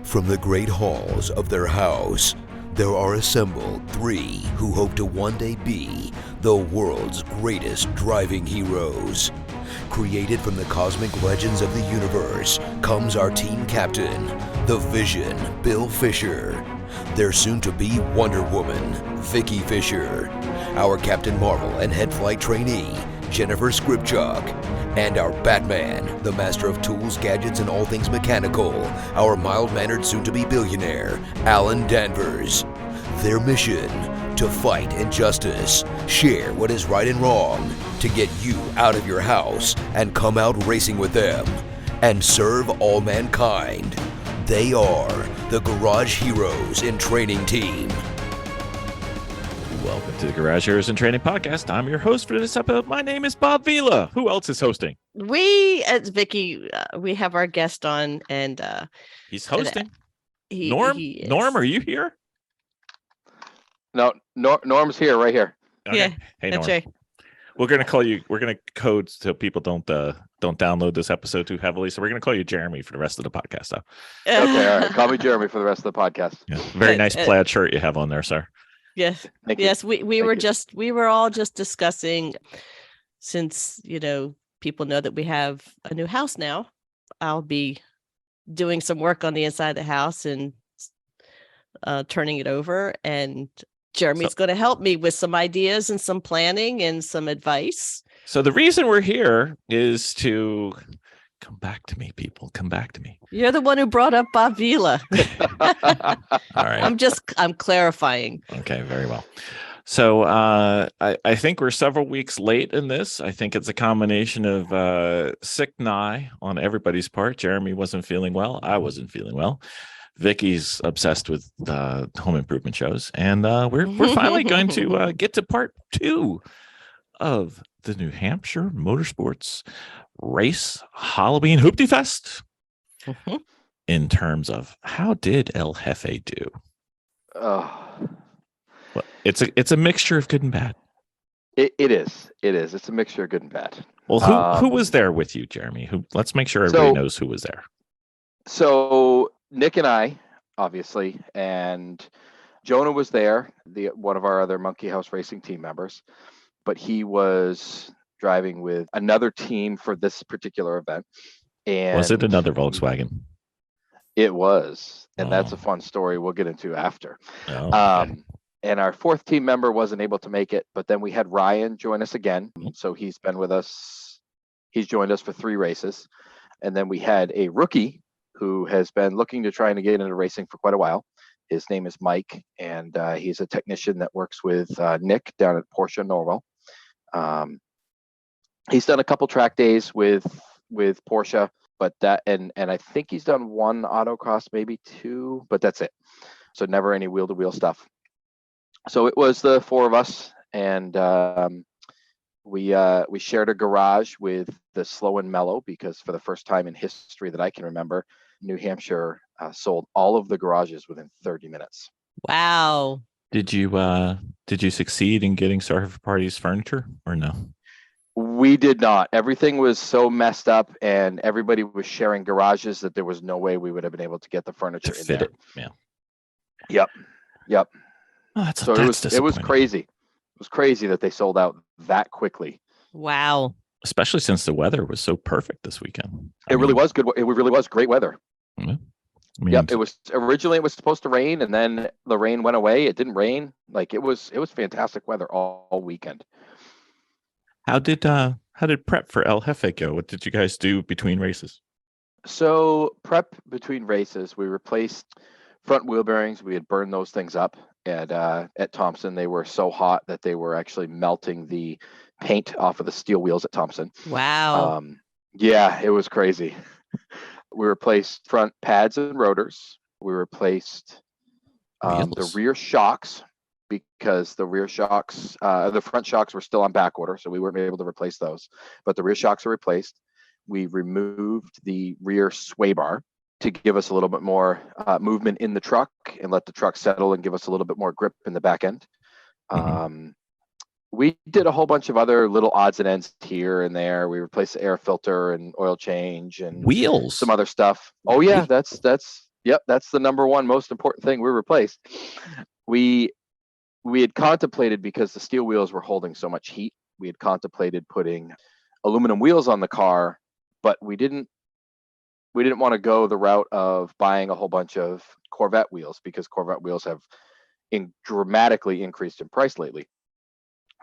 From the great halls of their house, there are assembled three who hope to one day be the world's greatest driving heroes. Created from the cosmic legends of the universe comes our team captain, the Vision, Bill Fisher. Their soon-to-be Wonder Woman, Vicky Fisher. Our Captain Marvel and head flight trainee, Jennifer Skripchuk. And our Batman, the master of tools, gadgets, and all things mechanical, our mild-mannered soon-to-be billionaire, Alan Danvers. Their mission, to fight injustice, share what is right and wrong, to get you out of your house and come out racing with them, and serve all mankind. They are the Garage Heroes in Training Team. Welcome to the Garage Heroes in Training Podcast. I'm your host for this episode. My name is Bob Vila. Who else is hosting? It's Vicky. We have our guest on, and he's hosting. Norm, Norm, are you here? No, Norm's here, right here. Okay. Yeah, hey, that's Norm. right. We're gonna call you. We're gonna code so people don't download this episode too heavily. So we're gonna call you Jeremy for the rest of the podcast. So. Okay, all right. Call me Jeremy for the rest of the podcast. Yeah. Very nice plaid shirt you have on there, sir. Yes, Thank yes. you. We were all just discussing, since people know that we have a new house now. I'll be doing some work on the inside of the house and turning it over, and Jeremy's going to help me with some ideas and some planning and some advice. So the reason we're here is to come back to me, people. Come back to me. You're the one who brought up Bob Vila. All right. I'm clarifying. Okay, very well. So I think we're several weeks late in this. I think it's a combination of sick nigh on everybody's part. Jeremy wasn't feeling well. I wasn't feeling well. Vicky's obsessed with home improvement shows. And we're finally going to get to part 2 of the New Hampshire Motor Sports Race Halloween Hoopty Fest. Mm-hmm. In terms of how did El Jeffe do? Oh. Well, it's a mixture of good and bad. It is. It's a mixture of good and bad. Well, who was there with you, Jeremy? Let's make sure everybody knows who was there. So Nick and I, obviously, and Jonah was there, one of our other Monkey House Racing team members, but he was driving with another team for this particular event. And was it another Volkswagen? It was, and that's a fun story we'll get into after. Oh, okay. And our 4th team member wasn't able to make it, but then we had Ryan join us again. So he's been with us. He's joined us for 3 races. And then we had a rookie who has been looking to try and get into racing for quite a while. His name is Mike, and he's a technician that works with Nick down at Porsche Norwell. He's done a couple track days with Porsche, but and I think he's done 1 autocross, maybe 2, but that's it. So never any wheel-to-wheel stuff. So it was the 4 of us, and we shared a garage with the Slow and Mellow, because for the first time in history that I can remember, New Hampshire sold all of the garages within 30 minutes. Wow. Did you succeed in getting Surfer Party's furniture or no? We did not. Everything was so messed up, and everybody was sharing garages that there was no way we would have been able to get the furniture To in fit there. it. Yeah. Yep. Oh, So it was crazy. It was crazy that they sold out that quickly. Wow. Especially since the weather was so perfect this weekend. It really was good. It really was great weather. Yeah. It was originally, it was supposed to rain, and then the rain went away. It didn't rain. Like it was fantastic weather all weekend. How did prep for El Jeffe go? What did you guys do between races? So prep between races, we replaced front wheel bearings. We had burned those things up at Thompson. They were so hot that they were actually melting the paint off of the steel wheels at Thompson. Wow. Yeah, it was crazy. We replaced front pads and rotors. We replaced the rear shocks, because the rear shocks, the front shocks were still on back order, so we weren't able to replace those. But the rear shocks are replaced. We removed the rear sway bar to give us a little bit more movement in the truck and let the truck settle and give us a little bit more grip in the back end. Mm-hmm. We did a whole bunch of other little odds and ends here and there. We replaced the air filter and oil change and wheels, some other stuff. Oh yeah, that's Yep, that's the number one most important thing we replaced. We had contemplated, because the steel wheels were holding so much heat, we had contemplated putting aluminum wheels on the car, but we didn't want to go the route of buying a whole bunch of Corvette wheels, because Corvette wheels have dramatically increased in price lately.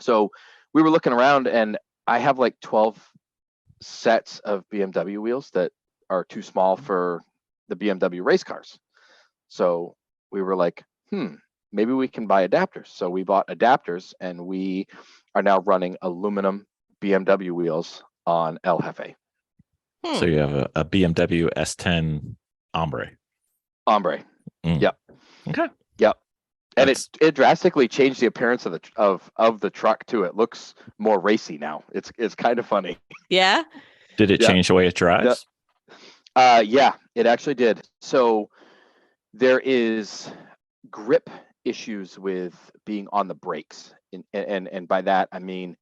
So we were looking around, and I have like 12 sets of BMW wheels that are too small for the BMW race cars. So we were like, maybe we can buy adapters. So we bought adapters, and we are now running aluminum BMW wheels on El Jeffe. So you have a BMW S10 Hombre. Hombre. Yep. Okay. Yep. And it drastically changed the appearance of the truck too. It looks more racy now. It's kind of funny. Yeah. Did it change the way it drives? Yeah, it actually did. So there is grip issues with being on the brakes. And by that, I mean,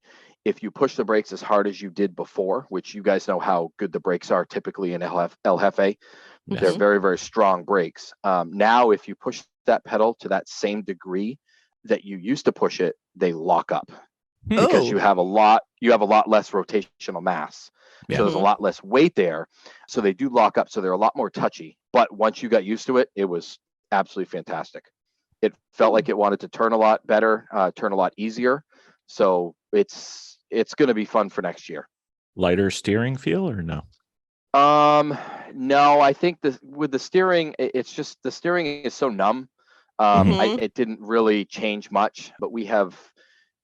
if you push the brakes as hard as you did before, which you guys know how good the brakes are typically in El Jeffe, they're very, very strong brakes. Now, if you push that pedal to that same degree that you used to push it, they lock up because you have a lot less rotational mass. So there's a lot less weight there. So they do lock up. So they're a lot more touchy. But once you got used to it, it was absolutely fantastic. It felt like it wanted to turn a lot better, turn a lot easier. So it's going to be fun for next year. Lighter steering feel or no? No, I think with the steering, it's just the steering is so numb. It didn't really change much, but we have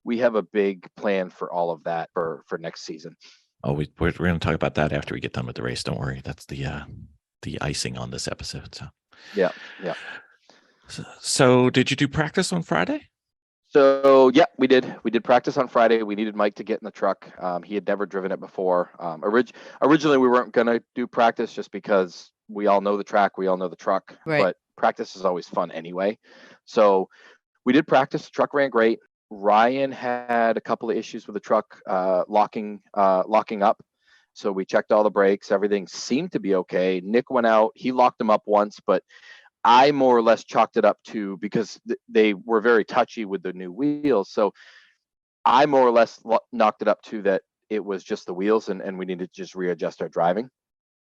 a big plan for all of that for next season. Oh, we're going to talk about that after we get done with the race. Don't worry. That's the icing on this episode. So yeah. So did you do practice on Friday? So yeah, we did practice on Friday. We needed Mike to get in the truck. He had never driven it before. Originally we weren't going to do practice just because we all know the track, we all know the truck, right. But practice is always fun anyway. So we did practice. The truck ran great. Ryan had a couple of issues with the truck locking up. So we checked all the brakes. Everything seemed to be okay. Nick went out. He locked them up once, but I more or less chalked it up to because they were very touchy with the new wheels. So I more or less knocked it up to that it was just the wheels and we needed to just readjust our driving.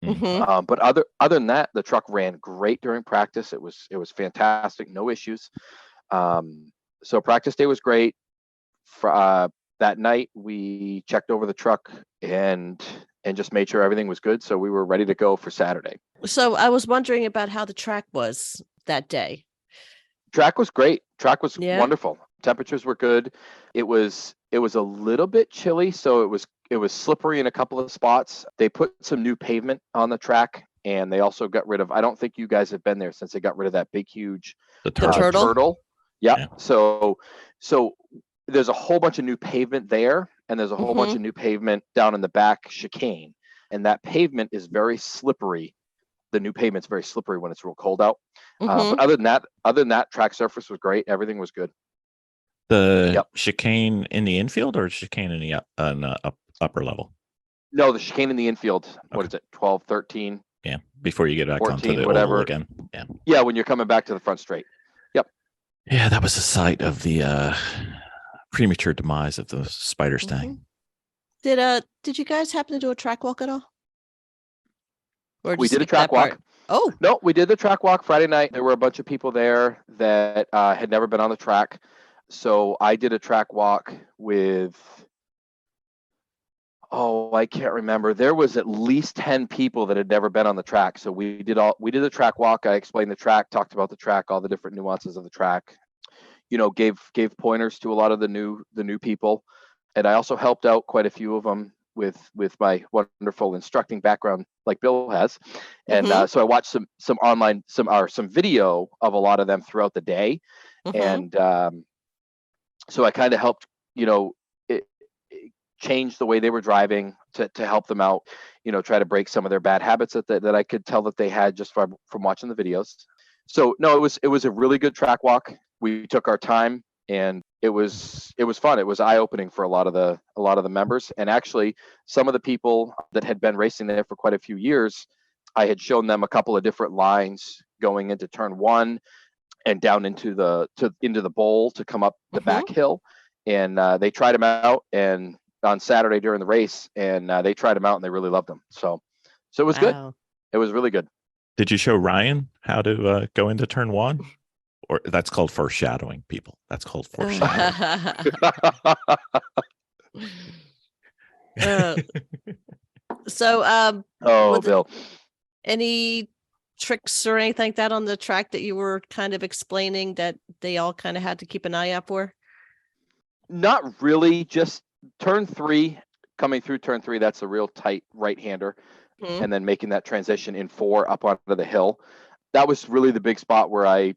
But other than that, the truck ran great during practice. It was fantastic. No issues. So practice day was great. That night we checked over the truck and just made sure everything was good. So we were ready to go for Saturday. So I was wondering about how the track was that day. Track was great. Track was wonderful. Temperatures were good. It was a little bit chilly, so it was slippery in a couple of spots. They put some new pavement on the track, and they also got rid of, I don't think you guys have been there since they got rid of that big, huge turtle. Yeah. So there's a whole bunch of new pavement there, and there's a whole bunch of new pavement down in the back chicane, and that pavement is very slippery. The new pavement's very slippery when it's real cold out. But other than that, track surface was great. Everything was good. The chicane in the infield or chicane in the upper level? No, the chicane in the infield. Okay. What is it? 12, 13. Yeah, before you get back 14, onto the whatever oval again. Yeah, when you're coming back to the front straight. Yep. Yeah, that was the site of the premature demise of the Spider Stang. Did you guys happen to do a track walk at all? We did a track walk. Oh no, we did the track walk Friday night. There were a bunch of people there that had never been on the track, so I did a track walk with I can't remember. There was at least 10 people that had never been on the track. So we did the track walk. I explained the track, talked about the track, all the different nuances of the track. Gave pointers to a lot of the new people, and I also helped out quite a few of them with my wonderful instructing background like Bill has. And so I watched some video of a lot of them throughout the day. And so I kind of helped, change the way they were driving to help them out, try to break some of their bad habits that I could tell that they had just from watching the videos. So no, it was a really good track walk. We took our time, and it was fun. It was eye-opening for a lot of the members. And actually, some of the people that had been racing there for quite a few years, I had shown them a couple of different lines going into turn 1 and down into the bowl to come up the back hill. And they tried him out and on Saturday during the race, and they tried him out and they really loved him. So it was good. It was really good. Did you show Ryan how to go into turn 1? Or that's called foreshadowing, people. That's called foreshadowing. Bill, any tricks or anything like that on the track that you were kind of explaining that they all kind of had to keep an eye out for? Not really. Just turn 3, coming through turn 3. That's a real tight right-hander, and then making that transition in 4 up onto the hill. That was really the big spot where I,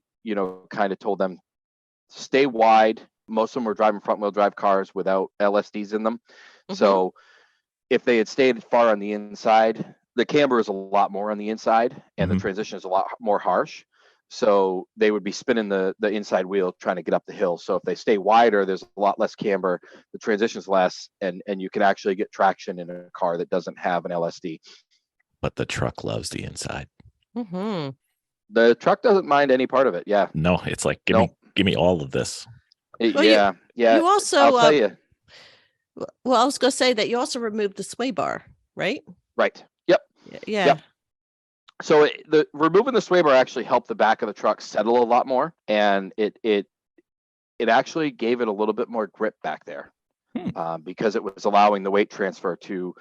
kind of told them, stay wide. Most of them were driving front-wheel drive cars without LSDs in them. So if they had stayed far on the inside, the camber is a lot more on the inside, and the transition is a lot more harsh. So they would be spinning the inside wheel trying to get up the hill. So if they stay wider, there's a lot less camber, the transition's less, and you can actually get traction in a car that doesn't have an LSD. But the truck loves the inside. The truck doesn't mind any part of it. Yeah. No, it's like, give me all of this. Yeah. You also, I'll tell you. Well, I was going to say that you also removed the sway bar, right? Right. Yep. Yeah. Yep. So removing the sway bar actually helped the back of the truck settle a lot more, and it actually gave it a little bit more grip back there, because it was allowing the weight transfer to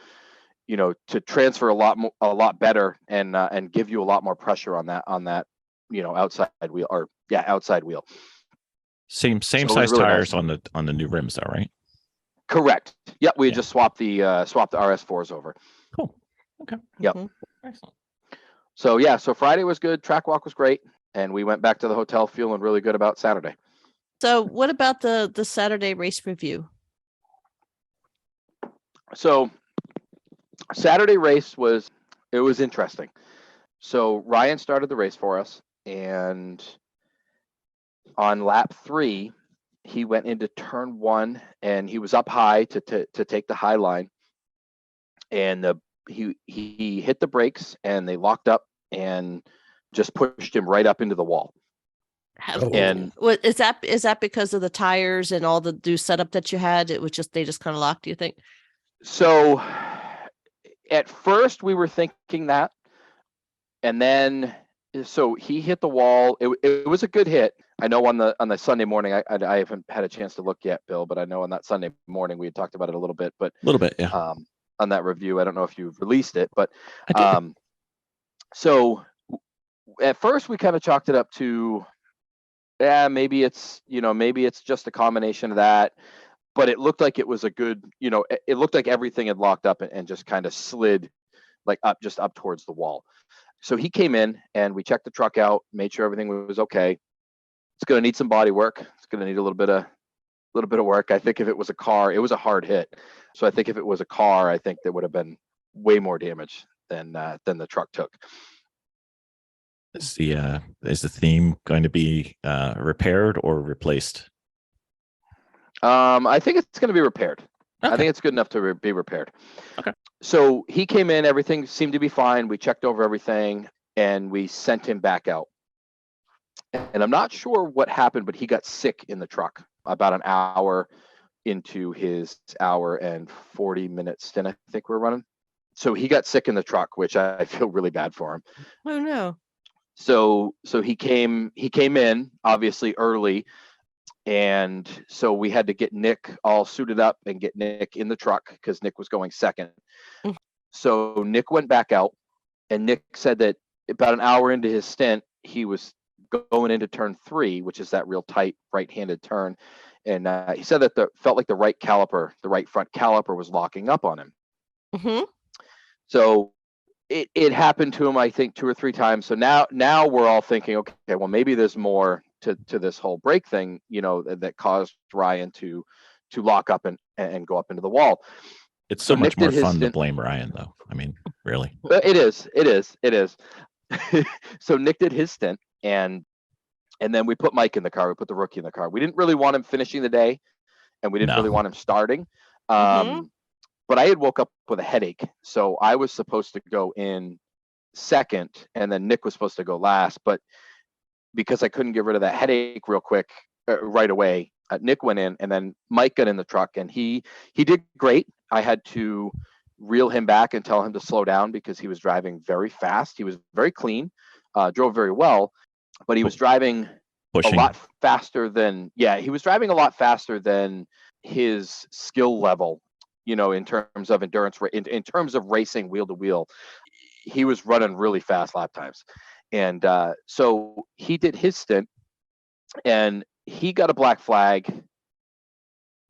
transfer a lot better and give you a lot more pressure on that outside wheel. Same So size really tires nice. on the new rims, though, right? Correct. Yep. We just swapped the RS4s over. Cool. Okay. Yep. Excellent. So Friday was good. Track walk was great, and we went back to the hotel feeling really good about Saturday. So what about the Saturday race review? So Saturday race was interesting. So Ryan started the race for us, and on lap 3, he went into turn 1, and he was up high to take the high line, and he hit the brakes, and they locked up and just pushed him right up into the wall. And what is that because of the tires and all the new setup that you had? It was just they just kind of locked, do you think? So at first we were thinking that, and then so he hit the wall. It was a good hit. I know on the Sunday morning, I haven't had a chance to look yet, Bill, but I know on that Sunday morning we had talked about it a little bit. Yeah. On that review, I don't know if you've released it, but so at first we kind of chalked it up to, maybe it's just a combination of that, but it looked like it was a good, it looked like everything had locked up and just kind of slid like up towards the wall. So he came in and we checked the truck out, made sure everything was okay. It's going to need some body work. It's going to need a little bit of work. I think if it was a car, it was a hard hit. So I think if it was a car, I think there would have been way more damage than the truck took. Is the theme going to be repaired or replaced? I think it's going to be repaired. Okay. I think it's good enough to be repaired. Okay. So he came in, everything seemed to be fine. We checked over everything and we sent him back out. And I'm not sure what happened, but he got sick in the truck about an hour into his hour and 40-minute stint, I think we're running. So he got sick in the truck, which I feel really bad for him. Oh no. So he came in obviously early, and so we had to get Nick all suited up and get Nick in the truck because Nick was going second. So Nick went back out, and Nick said that about an hour into his stint, he was going into turn 3, which is that real tight right-handed turn. And he said that felt like the right front caliper was locking up on him. So it happened to him, I think, 2 or 3 times. So now we're all thinking, okay, well, maybe there's more to this whole brake thing, that caused Ryan to lock up and go up into the wall. It's so much more fun to blame Ryan, though. I mean, really. It is. So Nick did his stint, and then we put Mike in the car. We put the rookie in the car. We didn't really want him finishing the day, and we didn't really want him starting. But I had woke up with a headache, so I was supposed to go in second, and then Nick was supposed to go last, but because I couldn't get rid of that headache real quick right away, Nick went in, and then Mike got in the truck, and he did great. I had to reel him back and tell him to slow down because he was driving very fast. He was very clean, drove very well, but he was driving a lot faster than he was driving a lot faster than his skill level, in terms of endurance, in terms of racing wheel to wheel. He was running really fast lap times, and so he did his stint, and he got a black flag.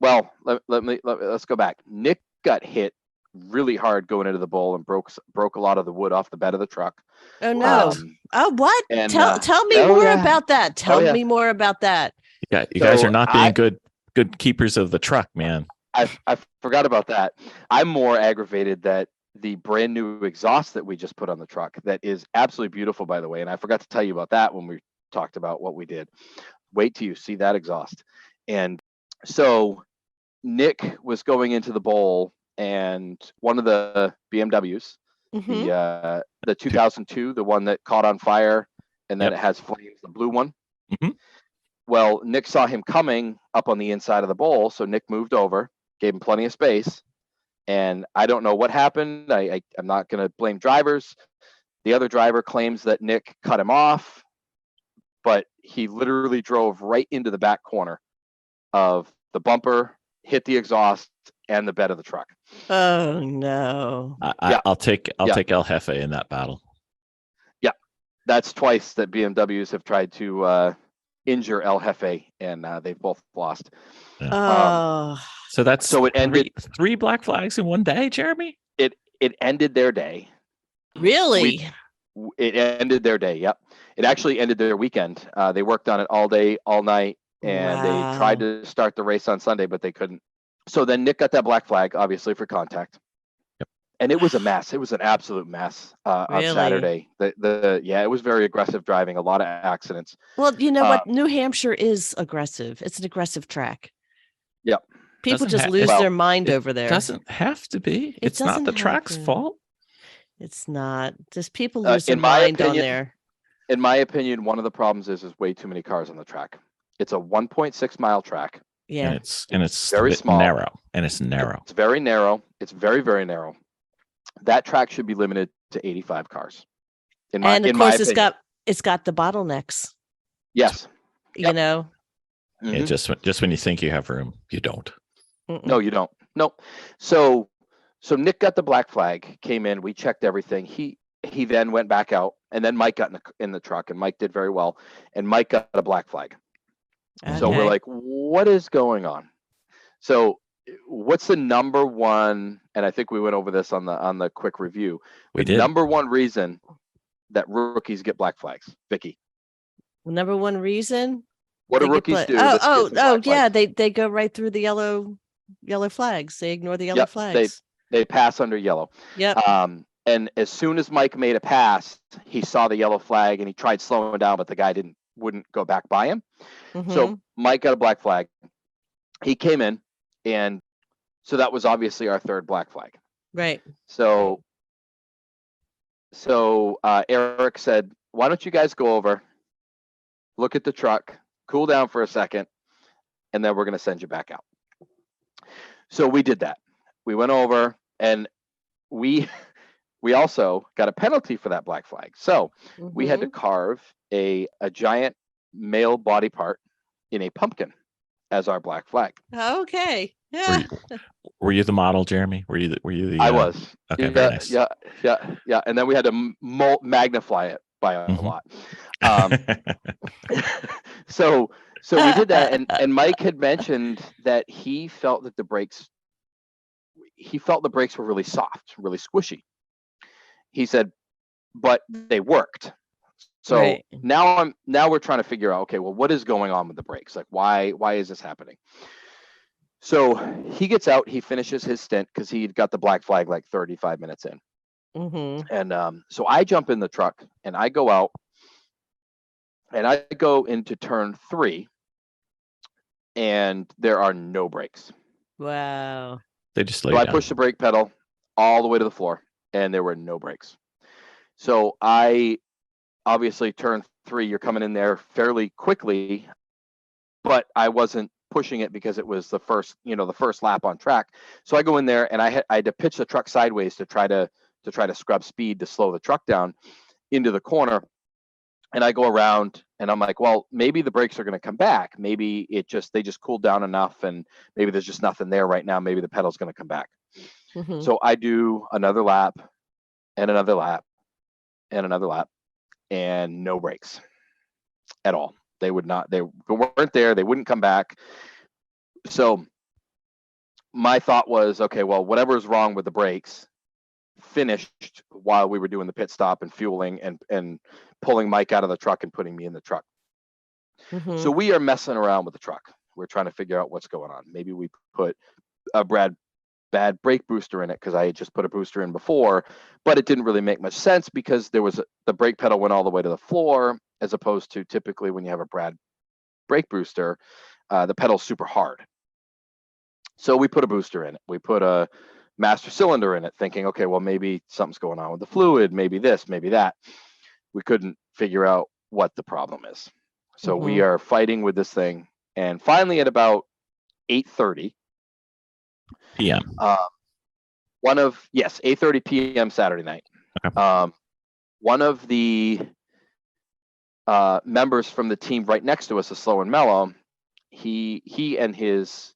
Well, let's go back. Nick got hit really hard going into the bowl and broke a lot of the wood off the bed of the truck. Oh no! What? And, tell me more about that. Tell me more about that. Yeah, you guys are not being good keepers of the truck, man. I forgot about that. I'm more aggravated that the brand new exhaust that we just put on the truck, that is absolutely beautiful, by the way, and I forgot to tell you about that when we talked about what we did. Wait till you see that exhaust. And so Nick was going into the bowl, and one of the BMWs, the 2002, the one that caught on fire, and then it has flames, the blue one. Well, Nick saw him coming up on the inside of the bowl, so Nick moved over, gave him plenty of space, and I don't know what happened. I'm not going to blame drivers. The other driver claims that Nick cut him off, but he literally drove right into the back corner of the bumper, hit the exhaust and the bed of the truck. Oh no! I'll take El Jeffe in that battle. Yeah, that's twice that BMWs have tried to injure El Jeffe, and they've both lost. Yeah. So it ended three black flags in one day, Jeremy. It ended their day. Really? It ended their day. Yep. It actually ended their weekend. They worked on it all day, all night, and they tried to start the race on Sunday, but they couldn't. So then Nick got that black flag, obviously, for contact. Yep. And it was a mess. It was an absolute mess on Saturday. It was very aggressive driving, a lot of accidents. Well, you know what? New Hampshire is aggressive. It's an aggressive track. Yep. People just lose their mind over there. It doesn't have to be. It's not the track's fault. It's not. Just people lose their mind on there. In my opinion, one of the problems is way too many cars on the track. It's a 1.6 mile track. Yeah. And it's very small. Narrow. And it's narrow. It's very narrow. It's very, very narrow. That track should be limited to 85 cars. Of course, it's got the bottlenecks. Yes. You know. Mm-hmm. Yeah, just when you think you have room, you don't. Mm-mm. No, you don't. No. So Nick got the black flag, came in, we checked everything. He then went back out, and then Mike got in the truck, and Mike did very well, and Mike got a black flag. Okay. So we're like, what is going on? So what's the number one, and I think we went over this on the quick review. We did. Number one reason that rookies get black flags, Vicky. Number one reason? What do rookies do? Yeah, they go right through the yellow flags. They ignore the yellow flags. They pass under yellow. Yep. And as soon as Mike made a pass, he saw the yellow flag and he tried slowing down, but the guy wouldn't go back by him. Mm-hmm. So Mike got a black flag. He came in, and so that was obviously our third black flag. Right. So Eric said, "Why don't you guys go over, look at the truck, cool down for a second, and then we're going to send you back out." So we did that. We went over, and we also got a penalty for that black flag. So we had to carve a giant male body part in a pumpkin as our black flag. Okay. Yeah. Were you the model, Jeremy? Were you the? I was. Okay. Very nice. Yeah. And then we had to magnify it by a lot. So we did that, and Mike had mentioned that he felt that the brakes were really soft, really squishy. He said, but they worked. So now we're trying to figure out, okay, well, what is going on with the brakes? Like, why is this happening? So he gets out, he finishes his stint because he got the black flag like 35 minutes in. Mm-hmm. And so I jump in the truck and I go out and I go into turn 3 and there are no brakes. Wow. They just so I pushed the brake pedal all the way to the floor and there were no brakes. So I obviously turn 3, you're coming in there fairly quickly, but I wasn't pushing it because it was the first lap on track. So I go in there and I had to pitch the truck sideways to try to scrub speed to slow the truck down into the corner. And I go around and I'm like, well, maybe the brakes are going to come back. Maybe they just cooled down enough and maybe there's just nothing there right now. Maybe the pedal's going to come back. Mhm. So I do another lap and another lap and another lap and no brakes at all. They weren't there. They wouldn't come back. So my thought was, okay, well, whatever's wrong with the brakes finished while we were doing the pit stop and fueling and pulling Mike out of the truck and putting me in the truck. Mhm. So we are messing around with the truck. We're trying to figure out what's going on. Maybe we put a bad brake booster in it because I had just put a booster in before, but it didn't really make much sense because the brake pedal went all the way to the floor, as opposed to typically when you have a bad brake booster, the pedal's super hard. So we put a booster in it. We put a master cylinder in it, thinking, okay, well, maybe something's going on with the fluid, maybe this, maybe that. We couldn't figure out what the problem is. So we are fighting with this thing. And finally at about 8:30 PM. 8:30 p.m. Saturday night. Okay. One of the members from the team right next to us, is Slow and Mellow. He and his,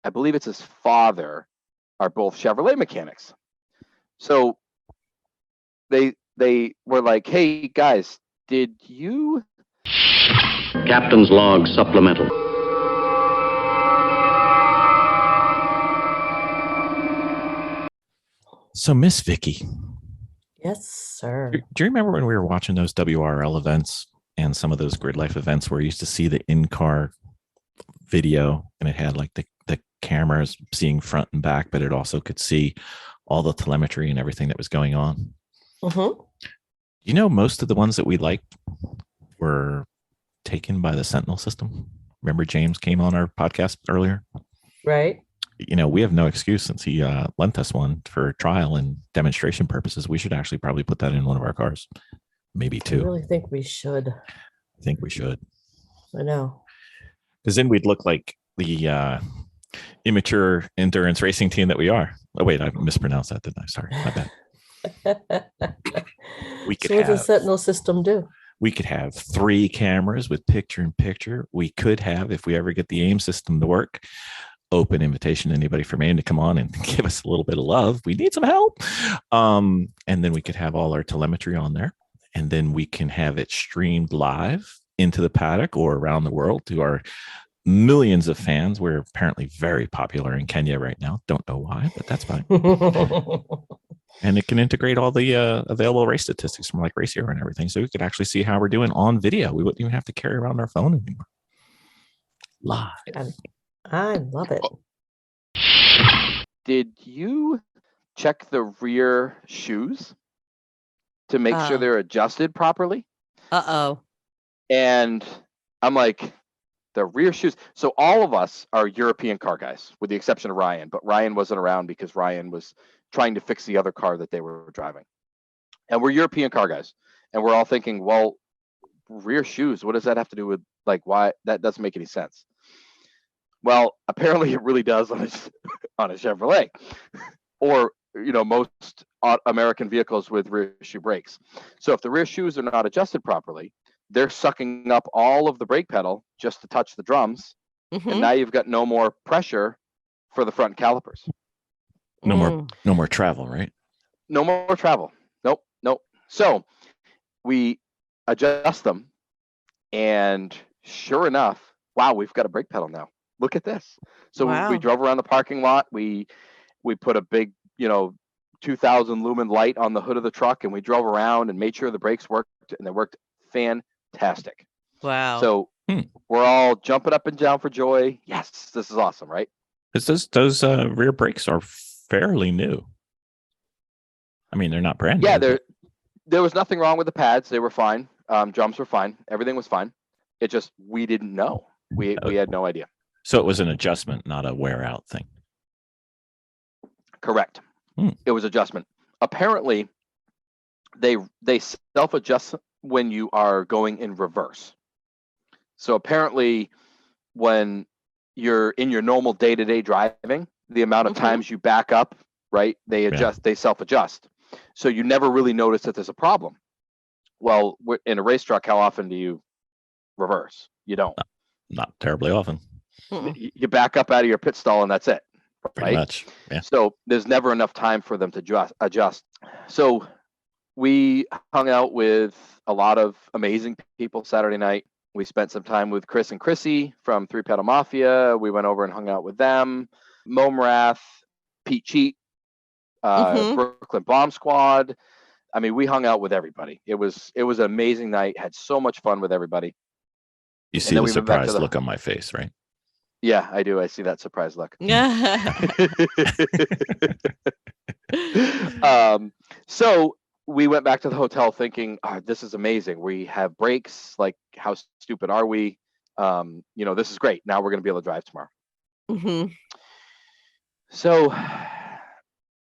I believe it's his father, are both Chevrolet mechanics. So they were like, hey guys, did you? Captain's log supplemental. So Miss Vicky, Yes, sir. do you remember when we were watching those WRL events and some of those grid life events where you used to see the in-car video and it had like the cameras seeing front and back, but it also could see all the telemetry and everything that was going on? You know, most of the ones that we liked were taken by the Sentinel system. Remember James came on our podcast earlier? Right. You know, we have no excuse since he lent us one for trial and demonstration purposes. We should actually probably put that in one of our cars. Maybe 2. I really think we should. I think we should. I know. Because then we'd look like the immature endurance racing team that we are. Oh, wait, I mispronounced that, didn't I? Sorry, my bad. We could So what does the have Sentinel system do? we could have 3 cameras with picture in picture. We could have, if we ever get the AIM system to work, open invitation to anybody from AIM to come on and give us a little bit of love. We need some help. And then we could have all our telemetry on there. And then we can have it streamed live into the paddock or around the world to our millions of fans. We're apparently very popular in Kenya right now. Don't know why, but that's fine. And it can integrate all the available race statistics from like Race Hero and everything. So we could actually see how we're doing on video. We wouldn't even have to carry around our phone anymore. Live. I love it. Did you check the rear shoes to make sure they're adjusted properly? And I'm like, the rear shoes. So all of us are European car guys, with the exception of Ryan. But Ryan wasn't around because Ryan was trying to fix the other car that they were driving. And we're European car guys. And we're all thinking, well, rear shoes, what does that have to do with, like, why? That doesn't make any sense. Well, apparently it really does on a Chevrolet, or, you know, most American vehicles with rear shoe brakes. So if the rear shoes are not adjusted properly, they're sucking up all of the brake pedal just to touch the drums. And now you've got no more pressure for the front calipers. No more travel, right? No more travel. Nope. So we adjust them, and sure enough, wow, we've got a brake pedal now. Look at this. So we drove around the parking lot. We put a big, 2000 lumen light on the hood of the truck, and we drove around and made sure the brakes worked, and they worked fantastic. Wow. So we're all jumping up and down for joy. Yes, this is awesome, right? Those rear brakes are fairly new. I mean, they're not brand new. Yeah, there was nothing wrong with the pads. They were fine. Drums were fine. Everything was fine. It just, we didn't know. We had no idea. So it was an adjustment, not a wear out thing. Correct. It was adjustment. Apparently, they self-adjust when you are going in reverse. So apparently when you're in your normal day-to-day driving, the amount of times you back up, right, they self-adjust. So you never really notice that there's a problem. Well, in a race truck, how often do you reverse? You don't. Not terribly often. You back up out of your pit stall and that's it. Pretty much. Yeah. So there's never enough time for them to adjust. So we hung out with a lot of amazing people Saturday night. We spent some time with Chris and Chrissy from Three Pedal Mafia. We went over and hung out with them. Momrath, Pete Cheat, Brooklyn Bomb Squad. I mean, we hung out with everybody. It was an amazing night. Had so much fun with everybody. You see the surprised look on my face, right? Yeah, I do. I see that surprised look. So we went back to the hotel thinking, oh, this is amazing. We have brakes. Like, how stupid are we? This is great. Now we're going to be able to drive tomorrow. So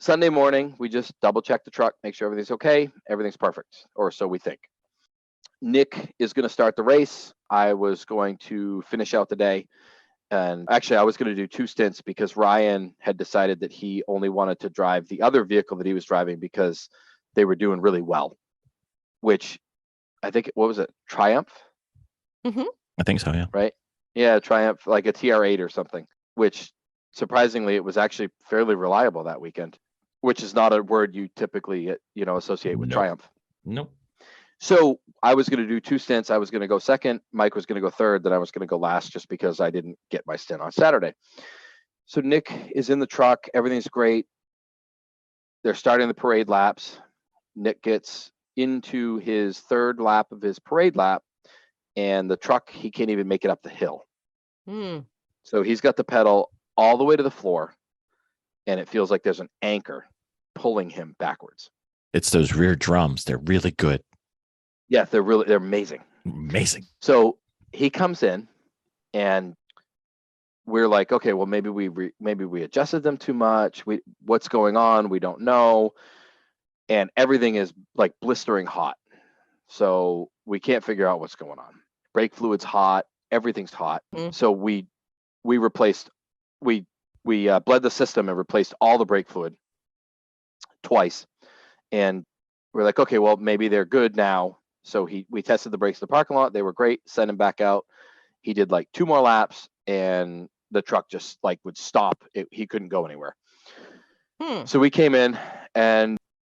Sunday morning, we just double check the truck, make sure everything's okay. Everything's perfect, or so we think. Nick is going to start the race. I was going to finish out the day. And actually, I was going to do 2 stints because Ryan had decided that he only wanted to drive the other vehicle that he was driving because they were doing really well, which I think, what was it? Triumph? I think so, yeah. Right? Yeah, Triumph, like a TR8 or something, which surprisingly, it was actually fairly reliable that weekend, which is not a word you typically, associate with Triumph. Nope. So I was going to do 2 stints. I was going to go second. Mike was going to go third. Then I was going to go last just because I didn't get my stint on Saturday. So Nick is in the truck. Everything's great. They're starting the parade laps. Nick gets into his 3rd lap of his parade lap, and the truck, he can't even make it up the hill. So he's got the pedal all the way to the floor, and it feels like there's an anchor pulling him backwards. It's those rear drums. They're really good. Yeah, they're amazing. Amazing. So he comes in, and we're like, okay, well, maybe we adjusted them too much. What's going on? We don't know. And everything is like blistering hot. So we can't figure out what's going on. Brake fluid's hot. Everything's hot. So we replaced, we bled the system and replaced all the brake fluid twice. And we're like, okay, well, maybe they're good now. So we tested the brakes in the parking lot. They were great. Sent him back out. He did like 2 more laps, and the truck just like would stop. He couldn't go anywhere. So we came in, and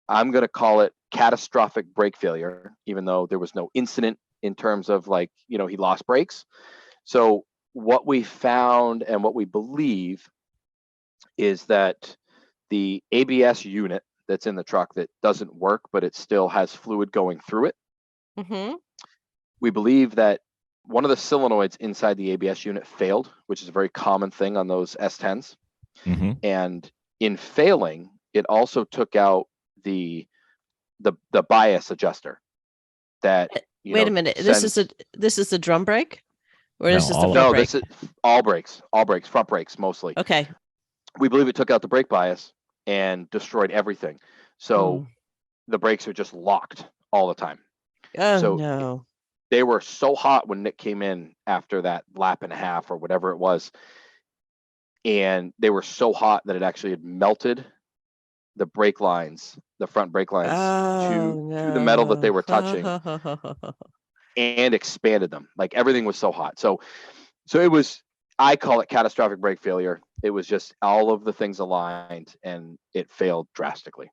I'm going to call it catastrophic brake failure, even though there was no incident in terms of like, he lost brakes. So what we found and what we believe is that the ABS unit that's in the truck that doesn't work, but it still has fluid going through it. We believe that one of the solenoids inside the ABS unit failed, which is a very common thing on those S10s. And in failing, it also took out the bias adjuster. That wait a minute, this is the drum brake, or is this the front brake? No, this is all brakes, front brakes mostly. Okay. We believe it took out the brake bias and destroyed everything. So the brakes are just locked all the time. Oh, so no. They were so hot when Nick came in after that lap and a half or whatever it was. And they were so hot that it actually had melted the brake lines, the front brake lines to the metal that they were touching and expanded them. Like everything was so hot. So it was, I call it catastrophic brake failure. It was just all of the things aligned and it failed drastically.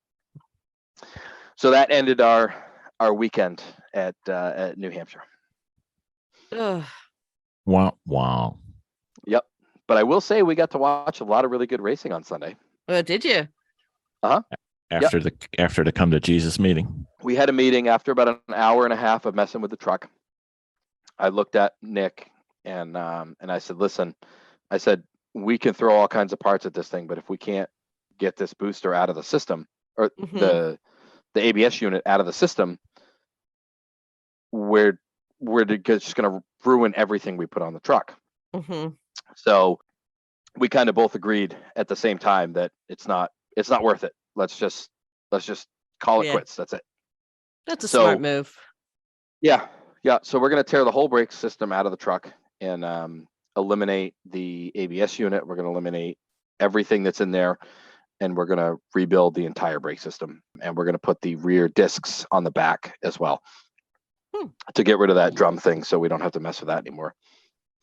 So that ended our weekend at New Hampshire. Wow. Yep. But I will say we got to watch a lot of really good racing on Sunday. Did you? After the come to Jesus meeting. We had a meeting after about an hour and a half of messing with the truck. I looked at Nick and I said, listen, we can throw all kinds of parts at this thing, but if we can't get this booster out of the system or the ABS unit out of the system, we're just going to ruin everything we put on the truck. So we kind of both agreed at the same time that it's not worth it. Let's just call it quits. That's it. That's a So- smart move. Yeah. So we're going to tear the whole brake system out of the truck and eliminate the ABS unit. We're going to eliminate everything that's in there, and we're going to rebuild the entire brake system. And we're going to put the rear discs on the back as well to get rid of that drum thing, so we don't have to mess with that anymore.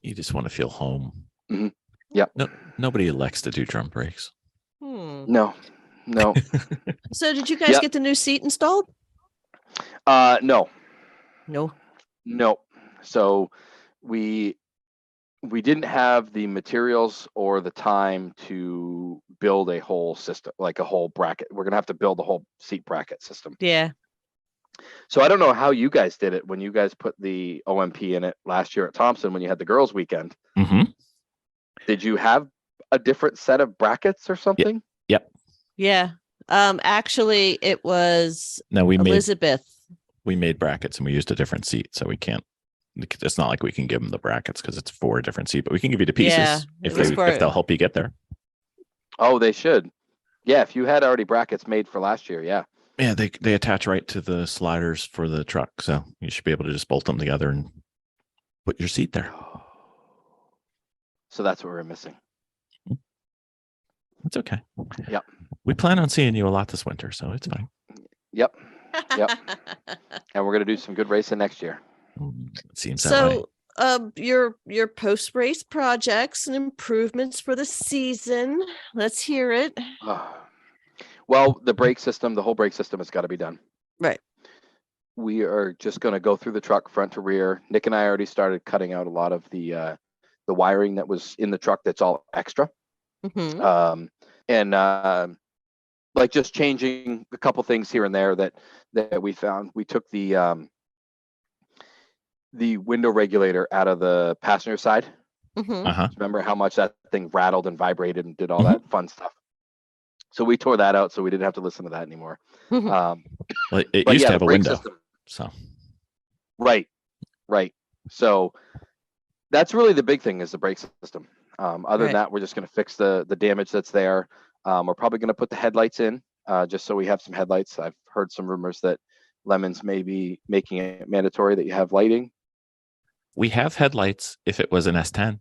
You just want to feel home. Mhm. Yep. No, nobody elects to do drum brakes. No. So did you guys Yep. get the new seat installed? No. No. So we didn't have the materials or the time to build a whole system, like a whole bracket. We're gonna have to build a whole seat bracket system. Yeah. So I don't know how you guys did it when you guys put the OMP in it last year at Thompson when you had the girls' weekend. Mm-hmm. Did you have a different set of brackets or something? Yep. Yeah. Actually, it was No, we Elizabeth. made brackets and we used a different seat, so we can't. It's not like we can give them the brackets because it's for a different seat, but we can give you the pieces Yeah, if it was for- if they'll help you get there. Oh, they should. Yeah, if you had already brackets made for last year, yeah. Yeah, they attach right to the sliders for the truck, so you should be able to just bolt them together and put your seat there. So that's what we're missing. It's okay. Yep. We plan on seeing you a lot this winter, so it's fine. Yep. Yep. And we're gonna do some good racing next year. It seems that way. So, your post race projects and improvements for the season. Let's hear it. Well, the brake system, the whole brake system has got to be done. Right. We are just going to go through the truck front to rear. Nick and I already started cutting out a lot of the wiring that was in the truck that's all extra. Mhm. Like just changing a couple things here and there that we found. We took the window regulator out of the passenger side. Mhm. Uh-huh. Remember how much that thing rattled and vibrated and did all that fun stuff. So we tore that out, so we didn't have to listen to that anymore. Mhm. Well, it But used yeah, to have the a brake window, system. so Right. So that's really the big thing is the brake system. Other than Right. that, we're just going to fix the damage that's there. We're probably going to put the headlights in just so we have some headlights. I've heard some rumors that Lemons may be making it mandatory that you have lighting. we have headlights if it was an S10.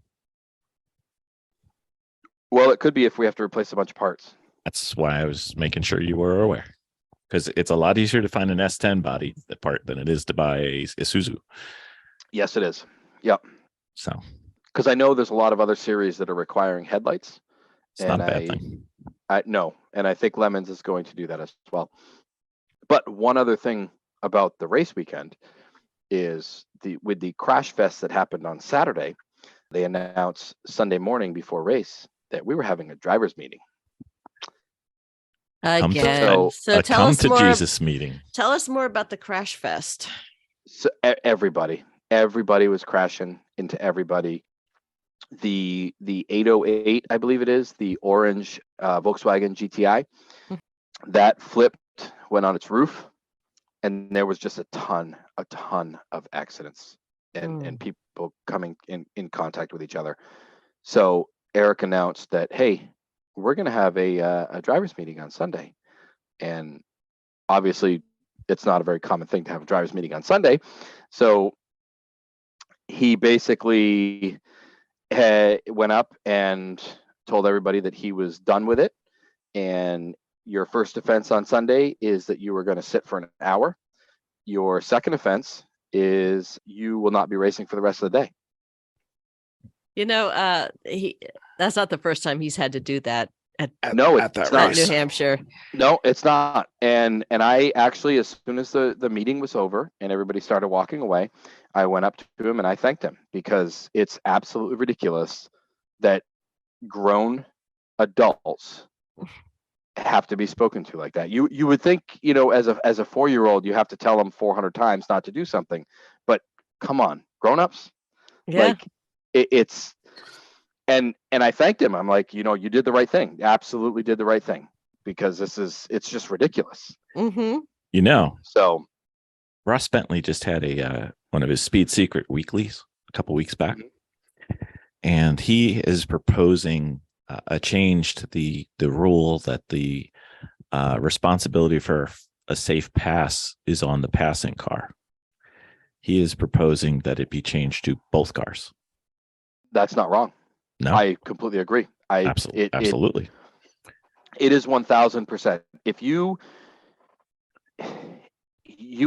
Well, it could be if we have to replace a bunch of parts. That's why I was making sure you were aware, because it's a lot easier to find an S10 body part than it is to buy a Isuzu. Yes, it is. Yep. So Because I know there's a lot of other series that are requiring headlights. it's not a And bad thing. I know, and I think Lemons is going to do that as well. But one other thing about the race weekend is with the crash fest that happened on Saturday, they announced Sunday morning before race that we were having a driver's meeting. Again. So- So A tell come us to more. Jesus meeting. Tell us more about the Crash Fest. So everybody was crashing into everybody. The 808, I believe it is, the orange Volkswagen GTI, that flipped, went on its roof, and there was just a ton of accidents and people coming in contact with each other. So Eric announced that, hey, we're going to have a driver's meeting on Sunday. And obviously it's not a very common thing to have a driver's meeting on Sunday. So he basically went up and told everybody that he was done with it. And your first offense on Sunday is that you were going to sit for an hour. Your second offense is you will not be racing for the rest of the day. You know, that's not the first time he's had to do that at No, at that it's not. New Hampshire. No, it's not. And I actually, as soon as the meeting was over and everybody started walking away, I went up to him and I thanked him, because it's absolutely ridiculous that grown adults have to be spoken to like that. You would think, as a 4-year-old, you have to tell them 400 times not to do something, but come on, grown-ups. Yeah. Like it's, and I thanked him. I'm like, you did the right thing. Absolutely did the right thing, because it's just ridiculous. Mm-hmm. So Ross Bentley just had one of his Speed Secret weeklies a couple weeks back, and he is proposing a change to the rule that the responsibility for a safe pass is on the passing car. He is proposing that it be changed to both cars. That's not wrong. No, I completely agree. Absolutely. It is 1000%. If you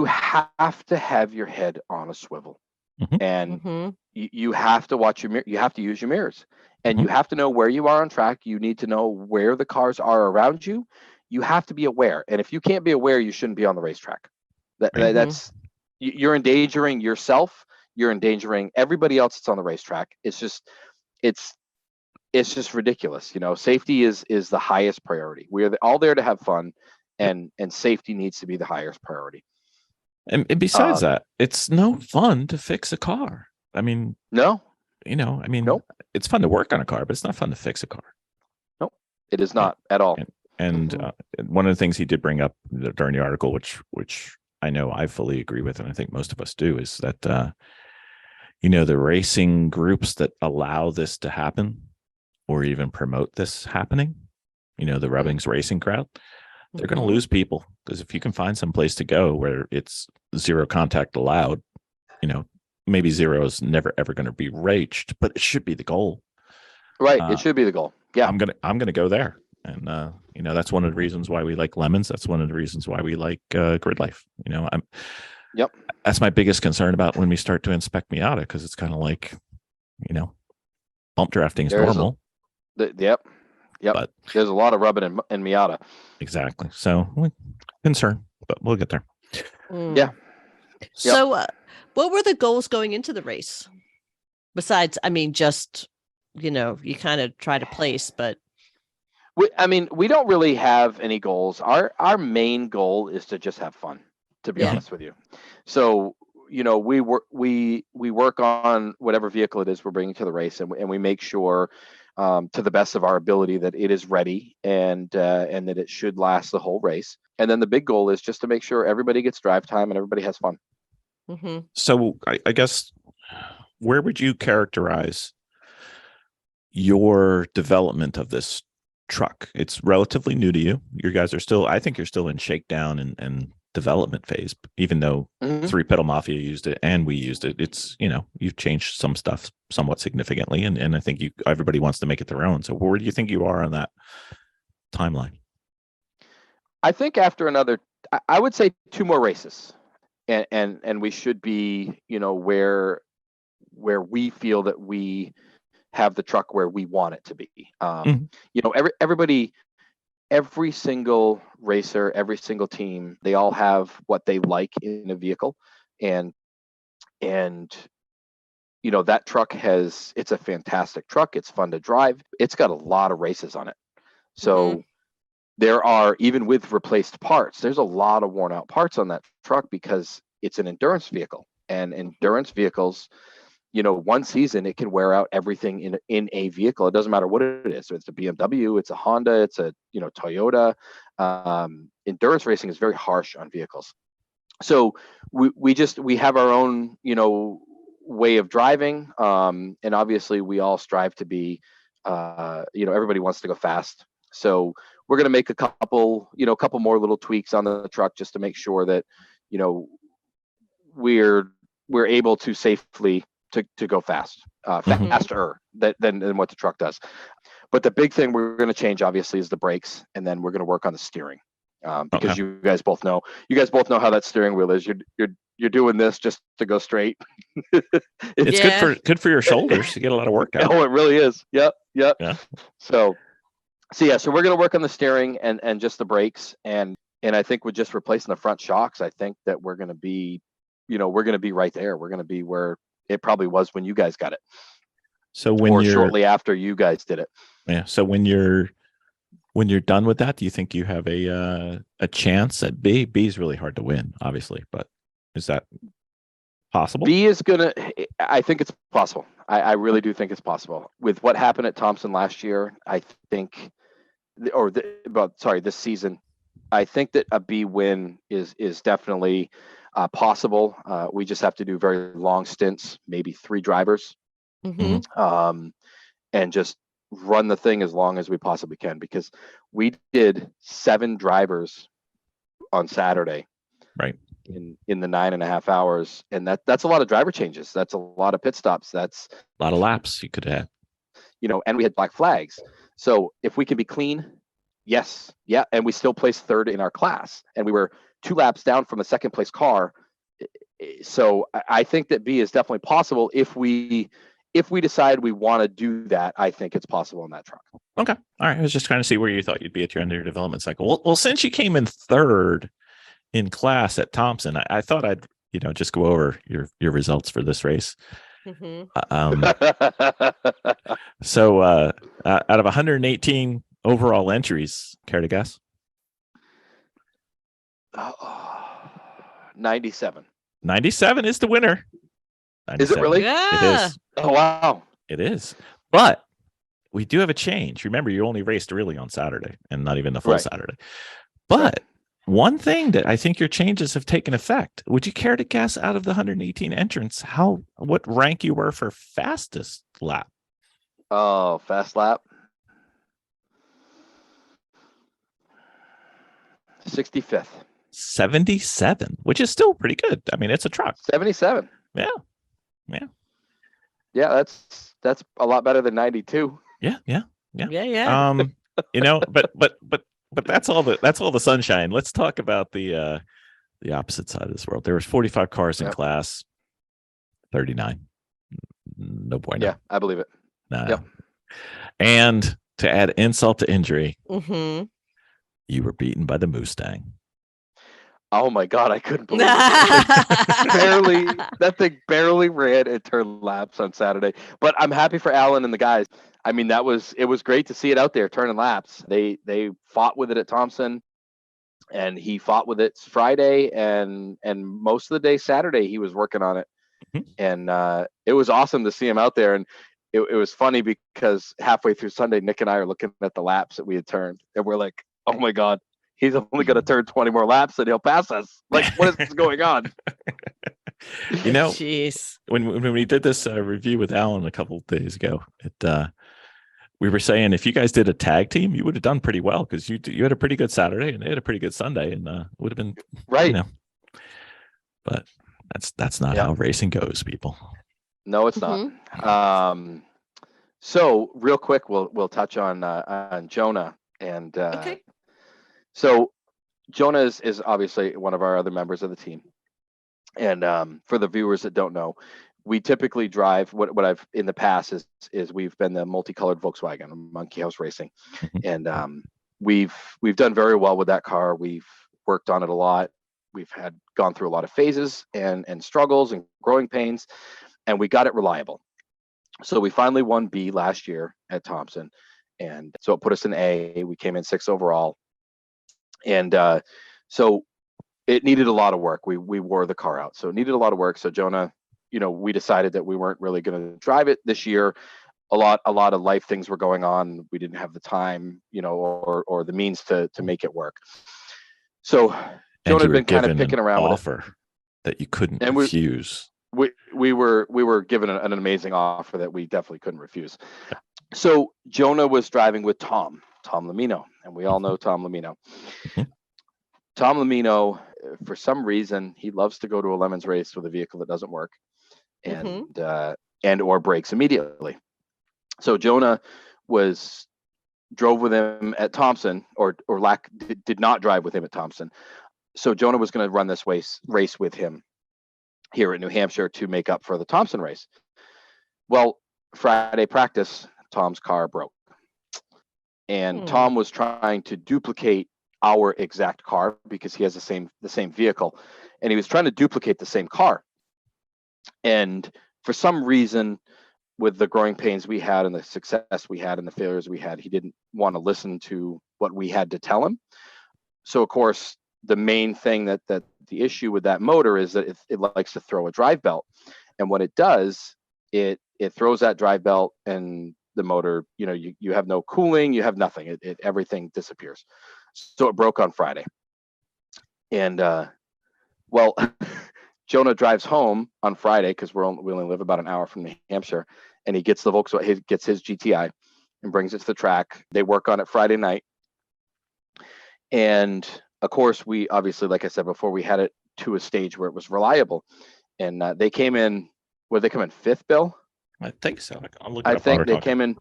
have to have your head on a swivel, and you have to watch your mirror. You have to use your mirrors, and you have to know where you are on track. You need to know where the cars are around you. You have to be aware. And if you can't be aware, you shouldn't be on the racetrack. That's you're endangering yourself. You're endangering everybody else that's on the racetrack. It's just ridiculous. Safety is the highest priority. We are all there to have fun, and safety needs to be the highest priority. And besides that, it's no fun to fix a car. I mean, no, nope. It's fun to work on a car, but it's not fun to fix a car. Nope, it is not at all. And one of the things he did bring up during the article, which I know I fully agree with, and I think most of us do, is that the racing groups that allow this to happen or even promote this happening, the Rubbings racing crowd, they're going to lose people, because if you can find some place to go where it's zero contact allowed, maybe zero is never ever going to be reached, but it should be the goal. Right, it should be the goal. Yeah, I'm gonna go there, and that's one of the reasons why we like lemons. That's one of the reasons why we like Grid Life. Yep. That's my biggest concern about when we start to inspect Miata, because it's kind of like, bump drafting is normal. Yep. But there's a lot of rubbing in Miata. Exactly. So concern, but we'll get there. Yeah. So what were the goals going into the race? Besides, just, you kind of try to place, but. We don't really have any goals. Our main goal is to just have fun, to be honest with you. So, we work on whatever vehicle it is we're bringing to the race, and we make sure, to the best of our ability, that it is ready and that it should last the whole race. And then the big goal is just to make sure everybody gets drive time and everybody has fun. So I guess, where would you characterize your development of this truck? It's relatively new to you. You guys are still, I think you're still in shakedown and development phase, even though Three Pedal Mafia used it and we used it. It's, you've changed some stuff somewhat significantly, and I think everybody wants to make it their own. So where do you think you are on that timeline? I think after I would say 2 more races, and we should be, where we feel that we have the truck where we want it to be. Every single racer, every single team, they all have what they like in a vehicle, and that truck it's a fantastic truck. It's fun to drive. It's got a lot of races on it. So there are, even with replaced parts, there's a lot of worn out parts on that truck, because it's an endurance vehicle, and endurance vehicles, one season it can wear out everything in a vehicle. It doesn't matter what it is. So it's a BMW, it's a Honda, it's a Toyota. Endurance racing is very harsh on vehicles. So we have our own way of driving, and obviously we all strive to be everybody wants to go fast. So we're going to make a couple more little tweaks on the truck, just to make sure that we're able to safely to go fast, faster than what the truck does. But the big thing we're going to change, obviously, is the brakes, and then we're going to work on the steering, because you guys both know how that steering wheel is. You're doing this just to go straight. It's good for your shoulders. You get a lot of workout. Oh, it really is. Yep. Yeah. So we're going to work on the steering and just the brakes, and I think with just replacing the front shocks, I think that we're going to be right there. We're going to be where it probably was when you guys got it. So shortly after you guys did it. Yeah. So when you're done with that, do you think you have a chance at B? B is really hard to win, obviously, but is that possible? B is I think it's possible. I really do think it's possible. With what happened at Thompson last year, I think, this season, I think that a B win is definitely possible. We just have to do very long stints, maybe 3 drivers, and just run the thing as long as we possibly can, because we did 7 drivers on Saturday. Right. In the 9.5 hours. And that's a lot of driver changes. That's a lot of pit stops. That's a lot of laps you could have. And we had black flags. So if we can be clean, yes. Yeah. And we still placed third in our class. And we were 2 laps down from a second place car. So I think that B is definitely possible if we decide we want to do that. I think it's possible in that truck. Okay. All right. I was just trying to see where you thought you'd be at your end of your development cycle. Well, since you came in third in class at Thompson, I thought I'd just go over your results for this race. So out of 118 overall entries, care to guess? 97. 97 is the winner. 97. Is it really? Yeah. It is. Oh wow. It is. But we do have a change. Remember, you only raced really on Saturday and not even the full Saturday. But one thing that I think your changes have taken effect. Would you care to guess, out of the 118 entrants, what rank you were for fastest lap? Oh, fast lap. 65th. 77, which is still pretty good. I mean, it's a truck. 77. Yeah. Yeah, that's a lot better than 92. Yeah. Yeah. But that's all the sunshine. Let's talk about the opposite side of this world. There was 45 cars in class, 39. No bueno. Yeah, I believe it. No. Yep. And to add insult to injury, Mm-hmm. you were beaten by the MooStang. Oh my God, I couldn't believe it. That thing barely ran and turned laps on Saturday. But I'm happy for Alan and the guys. I mean, it was great to see it out there turning laps. They fought with it at Thompson, and he fought with it Friday, and most of the day Saturday he was working on it. And it was awesome to see him out there. And it was funny because halfway through Sunday, Nick and I are looking at the laps that we had turned, and we're like, oh my God, he's only going to turn 20 more laps and he'll pass us. Like, what is going on? Jeez. When we did this review with Alan a couple of days ago, we were saying if you guys did a tag team, you would have done pretty well, because you had a pretty good Saturday and they had a pretty good Sunday, and would have been right. But that's not how racing goes, people. No, it's not. So real quick, we'll touch on Jonah and. Okay. So Jonah is obviously one of our other members of the team. And for the viewers that don't know, we typically drive what I've in the past is we've been the multicolored Volkswagen, Monkey House Racing. And we've done very well with that car. We've worked on it a lot. We've gone through a lot of phases and struggles and growing pains, and we got it reliable. So we finally won B last year at Thompson. And so it put us in A. We came in 6th overall. And so it needed a lot of work. We wore the car out, so it needed a lot of work. So Jonah, we decided that we weren't really going to drive it this year. A lot of life things were going on. We didn't have the time, or the means to make it work. So Jonah had been kind of picking around with offer that you couldn't refuse. We were given an amazing offer that we definitely couldn't refuse. So Jonah was driving with Tom Lamino, and we all know Tom Lamino. Tom Lamino, for some reason, he loves to go to a Lemons race with a vehicle that doesn't work and or breaks immediately. So Jonah drove with him at Thompson, or did not drive with him at Thompson. So Jonah was going to run this race with him here in New Hampshire to make up for the Thompson race. Well, Friday practice, Tom's car broke. And Tom was trying to duplicate our exact car because he has the same vehicle, and he was trying to duplicate the same car. And for some reason, with the growing pains we had and the success we had and the failures we had, he didn't want to listen to what we had to tell him. So of course, the main thing that the issue with that motor is that it likes to throw a drive belt, and when it does, it throws that drive belt, and the motor, you have no cooling, you have nothing. Everything disappears. So it broke on Friday. And Jonah drives home on Friday because we only live about an hour from New Hampshire, and he gets the Volkswagen, he gets his GTI and brings it to the track. They work on it Friday night. And of course, we obviously, like I said before, we had it to a stage where it was reliable, and they came in. Would they come in fifth, Bill? I think so. I'll look it I up while we're think they talking. came in.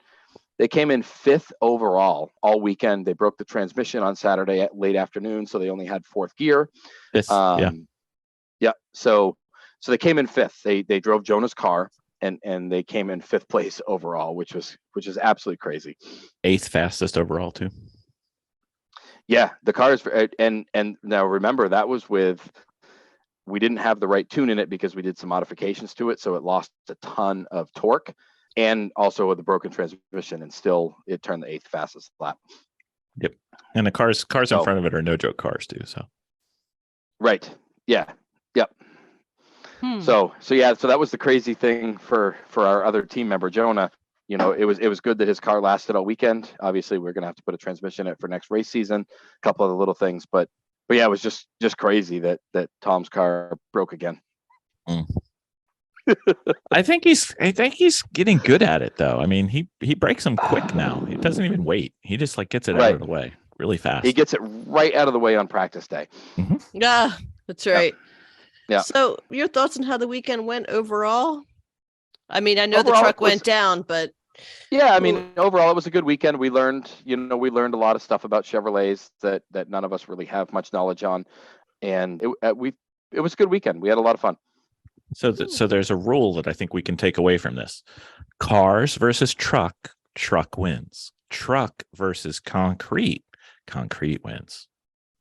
They came in fifth overall all weekend. They broke the transmission on Saturday at late afternoon, so they only had fourth gear. Yeah. Yeah. So they came in fifth. They drove Jonah's car, and they came in fifth place overall, which is absolutely crazy. Eighth fastest overall too. Yeah, the car is, and now remember that was we didn't have the right tune in it because we did some modifications to it, so it lost a ton of torque, and also with the broken transmission, and still it turned the eighth fastest lap. Yep. And the cars in front of it are no joke cars too. So. Right. Yeah. Yep. So that was the crazy thing for our other team member, Jonah. You know, it was good that his car lasted all weekend. Obviously, we're gonna have to put a transmission in it for next race season, a couple of the little things, but yeah, it was just crazy that Tom's car broke again. I think he's getting good at it though. I mean, he breaks them quick now. He doesn't even wait. He just like gets it out of the way really fast. He gets it right out of the way on practice day. Mm-hmm. Yeah, that's right. Yeah. So your thoughts on how the weekend went overall? I mean, I know Overall, the truck went down, but yeah, I mean, overall it was a good weekend. We learned a lot of stuff about Chevrolets that none of us really have much knowledge on, and it was a good weekend. We had a lot of fun. So there's a rule that I think we can take away from this: cars versus truck wins. Truck versus concrete wins.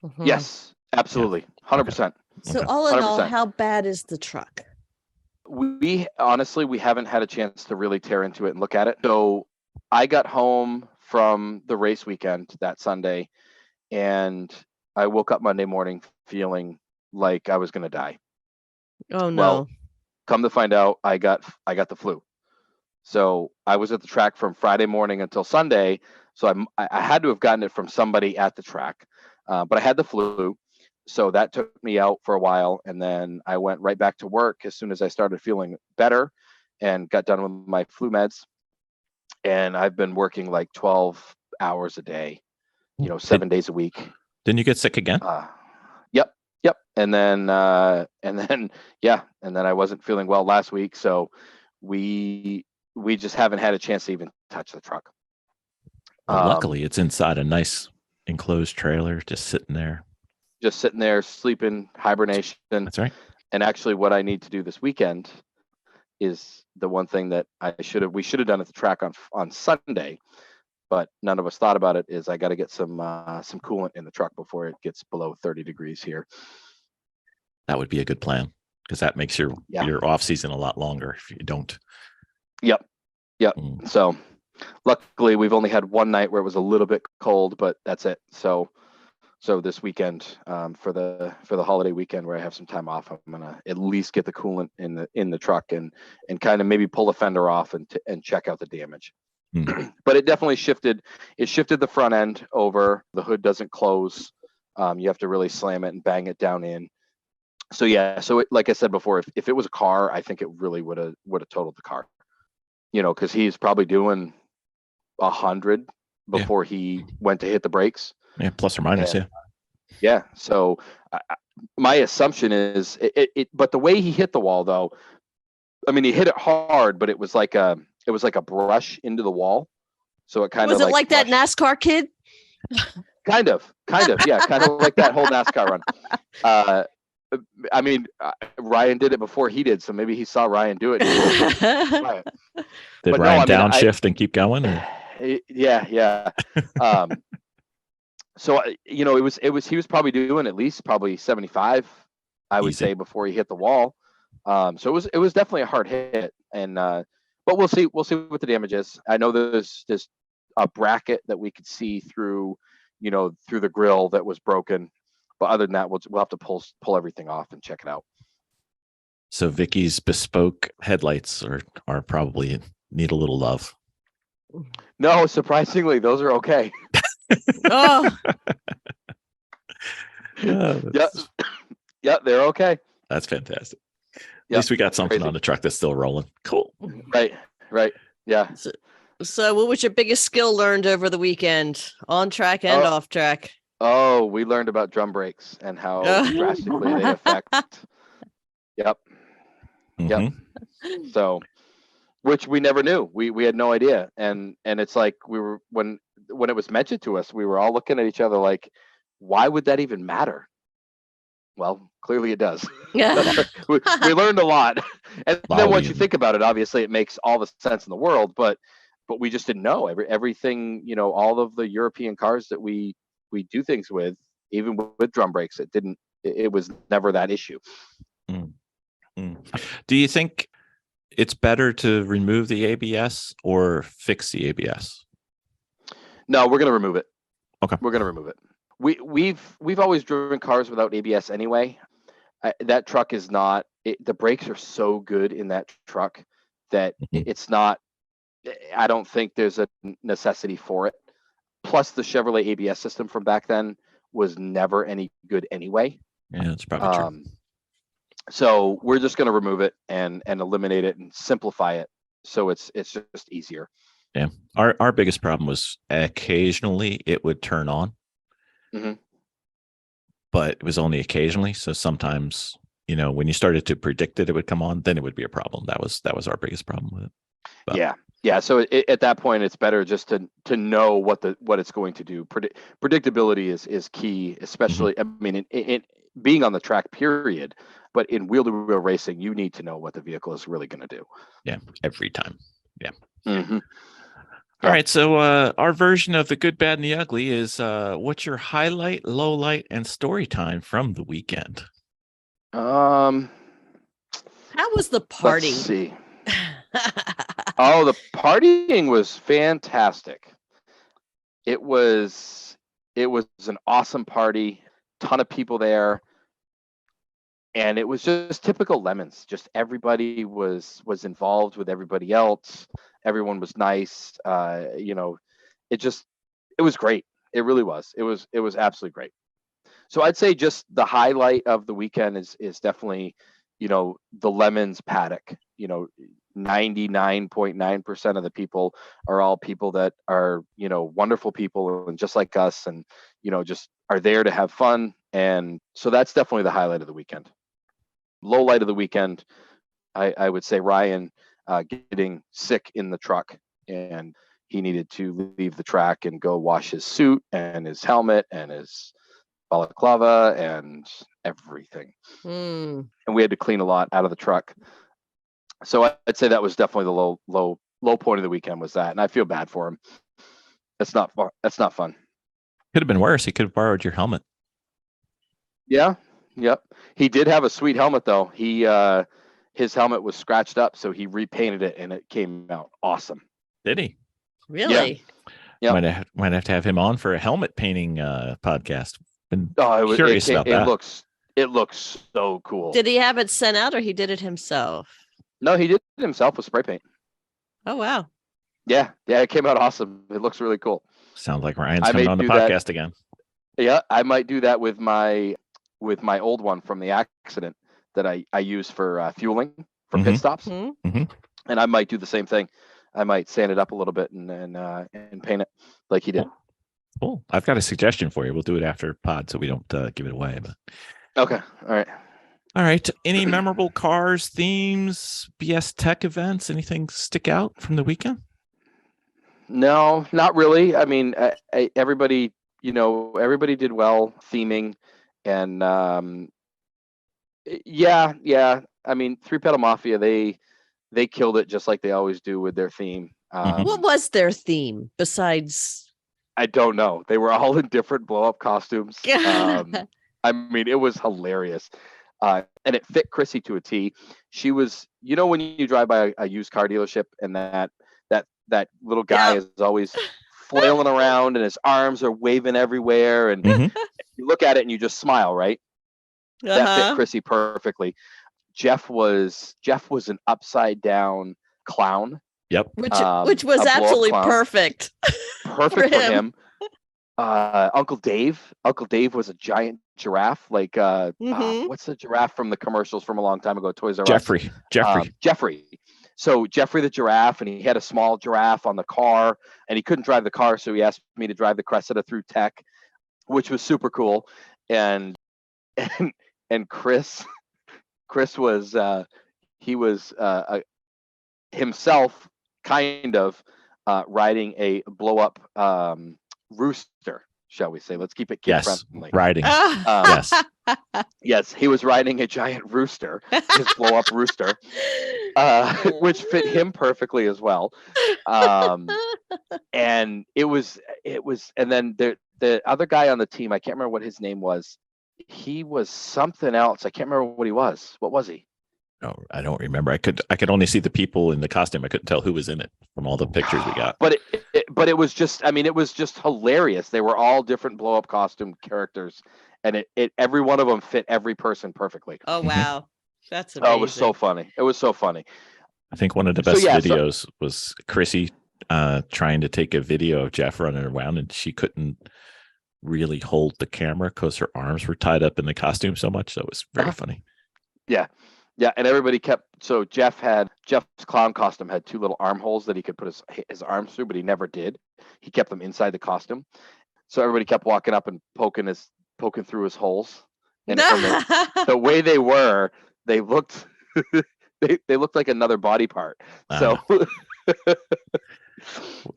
Mhm. Yes, absolutely, 100%. So Okay. all in all, 100%. how bad is the truck? We honestly, we haven't had a chance to really tear into it and look at it. So I got home from the race weekend that Sunday, and I woke up Monday morning feeling like I was going to die. Oh no. Well, come to find out, I got the flu. So I was at the track from Friday morning until Sunday. So I had to have gotten it from somebody at the track, but I had the flu. So that took me out for a while, and then I went right back to work as soon as I started feeling better and got done with my flu meds. And I've been working like 12 hours a day, 7 days a week. Didn't you get sick again? Yep. And then I wasn't feeling well last week. So we just haven't had a chance to even touch the truck. Well, luckily it's inside a nice enclosed trailer, just sitting there, sleeping, hibernation. That's right. And actually what I need to do this weekend is the one thing that we should have done at the track on Sunday, but none of us thought about it, is I got to get some coolant in the truck before it gets below 30 degrees here. That would be a good plan, because that makes your off season a lot longer if you don't. Yep. So luckily we've only had one night where it was a little bit cold, but that's it. So this weekend, for the holiday weekend where I have some time off, I'm gonna at least get the coolant in the truck and kind of maybe pull the fender off and check out the damage. But it definitely shifted. It shifted the front end over. The hood doesn't close. You have to really slam it and bang it down in. So yeah. So like I said before, if it was a car, I think it really would have totaled the car. Because he's probably doing 100 before he went to hit the brakes. Yeah, plus or minus. Yeah. So my assumption is but the way he hit the wall, though, I mean, he hit it hard, but it was like a brush into the wall. So it kind of was it like that NASCAR kid? Kind of, yeah, kind of like that whole NASCAR run. I mean, Ryan did it before he did, so maybe he saw Ryan do it. Did Ryan downshift and keep going? Or? Yeah. So he was probably doing at least probably 75, I would say, before he hit the wall. So it was definitely a hard hit, and but we'll see what the damage is. I know there's a bracket that we could see through the grill that was broken. But other than that, we'll have to pull everything off and check it out. So Vicky's bespoke headlights are probably need a little love. No, surprisingly, those are okay. Oh. Yeah, they're okay. That's fantastic. At least we got something on the truck that's still rolling. Cool. Right. Yeah. So what was your biggest skill learned over the weekend, on track and off track? Oh, we learned about drum brakes and how drastically they affect. Yep. Yep. So, which we never knew. We had no idea. And it's like we were when it was mentioned to us, we were all looking at each other like, why would that even matter? Well, clearly it does. we learned a lot. And then once you think about it, obviously it makes all the sense in the world, but we just didn't know everything, all of the European cars that we do things with, even with drum brakes, it was never that issue. Do you think it's better to remove the ABS or fix the ABS? No, we're going to remove it. Okay. We're going to remove it. We've always driven cars without ABS anyway. That truck is not, the brakes are so good in that truck that it's not, I don't think there's a necessity for it. Plus the Chevrolet ABS system from back then was never any good anyway. Yeah, that's probably true. So we're just going to remove it and eliminate it and simplify it. So it's just easier. Yeah. Our biggest problem was occasionally it would turn on. But it was only occasionally. So sometimes, when you started to predict it would come on, then it would be a problem. That was our biggest problem with it. But, yeah. So at that point, it's better just to know what it's going to do. Predictability is key, especially. I mean, in being on the track, period. But in wheel-to-wheel racing, you need to know what the vehicle is really going to do. Yeah, every time. Yeah. All right. So our version of the good, bad, and the ugly is what's your highlight, low light, and story time from the weekend? How was the party? Let's see. Oh, the partying was fantastic. It was an awesome party. Ton of people there. And it was just typical Lemons. Just everybody was involved with everybody else. Everyone was nice. It was great. It really was. It was absolutely great. So I'd say just the highlight of the weekend is definitely, the Lemons paddock. 99.9% of the people are all people that are, wonderful people and just like us, and just are there to have fun. And so that's definitely the highlight of the weekend. Low light of the weekend, I would say Ryan getting sick in the truck, and he needed to leave the track and go wash his suit and his helmet and his balaclava and everything. And we had to clean a lot out of the truck. So I'd say that was definitely the low point of the weekend was that, and I feel bad for him. That's not fun. Could have been worse. He could have borrowed your helmet. Yeah. Yep. He did have a sweet helmet though. His helmet was scratched up, so he repainted it and it came out awesome. Did he? Really? Yeah. Might have to have him on for a helmet painting podcast. Been curious about that. It looks so cool. Did he have it sent out or he did it himself? No, he did it himself with spray paint. Oh wow. Yeah, it came out awesome. It looks really cool. Sounds like Ryan's coming on the podcast again. Yeah, I might do that with my old one from the accident that I use for fueling for pit stops. And I might do the same thing. I might sand it up a little bit and paint it like he did. Cool. I've got a suggestion for you. We'll do it after pod so we don't give it away. But okay. All right. Any memorable cars, themes, BS tech events, anything stick out from the weekend? No, not really. I mean, everybody did well theming, and yeah. I mean, Three Pedal Mafia, they killed it just like they always do with their theme. What was their theme besides? I don't know. They were all in different blow-up costumes. I mean, it was hilarious. And it fit Chrissy to a T. She was, when you drive by a used car dealership and that little guy is always flailing around and his arms are waving everywhere, and you look at it and you just smile, right? That fit Chrissy perfectly. Jeff was an upside down clown. Yep. Which was absolutely perfect. Perfect for him. Uncle Dave was a giant giraffe, like what's the giraffe from the commercials from a long time ago? Toys R Us. Jeffrey. So Jeffrey the giraffe, and he had a small giraffe on the car, and he couldn't drive the car, so he asked me to drive the Cressida through tech. which was super cool. And Chris was he was himself kind of riding a blow up rooster, shall we say? Let's keep it kid friendly. Riding. Yes. Yes, he was riding a giant rooster, his blow up rooster, which fit him perfectly as well. And it was, and then the other guy on the team, I can't remember what his name was. He was something else. I can't remember what he was. What was he? No, I don't remember. I could only see the people in the costume. I couldn't tell who was in it from all the pictures we got. But it was just, I mean, it was just hilarious. They were all different blow up costume characters, and every one of them fit every person perfectly. Oh wow, that's amazing. Oh, it was so funny. It was so funny. I think one of the best videos was Chrissy trying to take a video of Jeff running around, and she couldn't really hold the camera because her arms were tied up in the costume so much. So it was very funny. Yeah. Yeah, and everybody so Jeff's clown costume had 2 little armholes that he could put his arms through, but he never did. He kept them inside the costume. So everybody kept walking up and poking through his holes. And the way they were, they looked they looked like another body part. So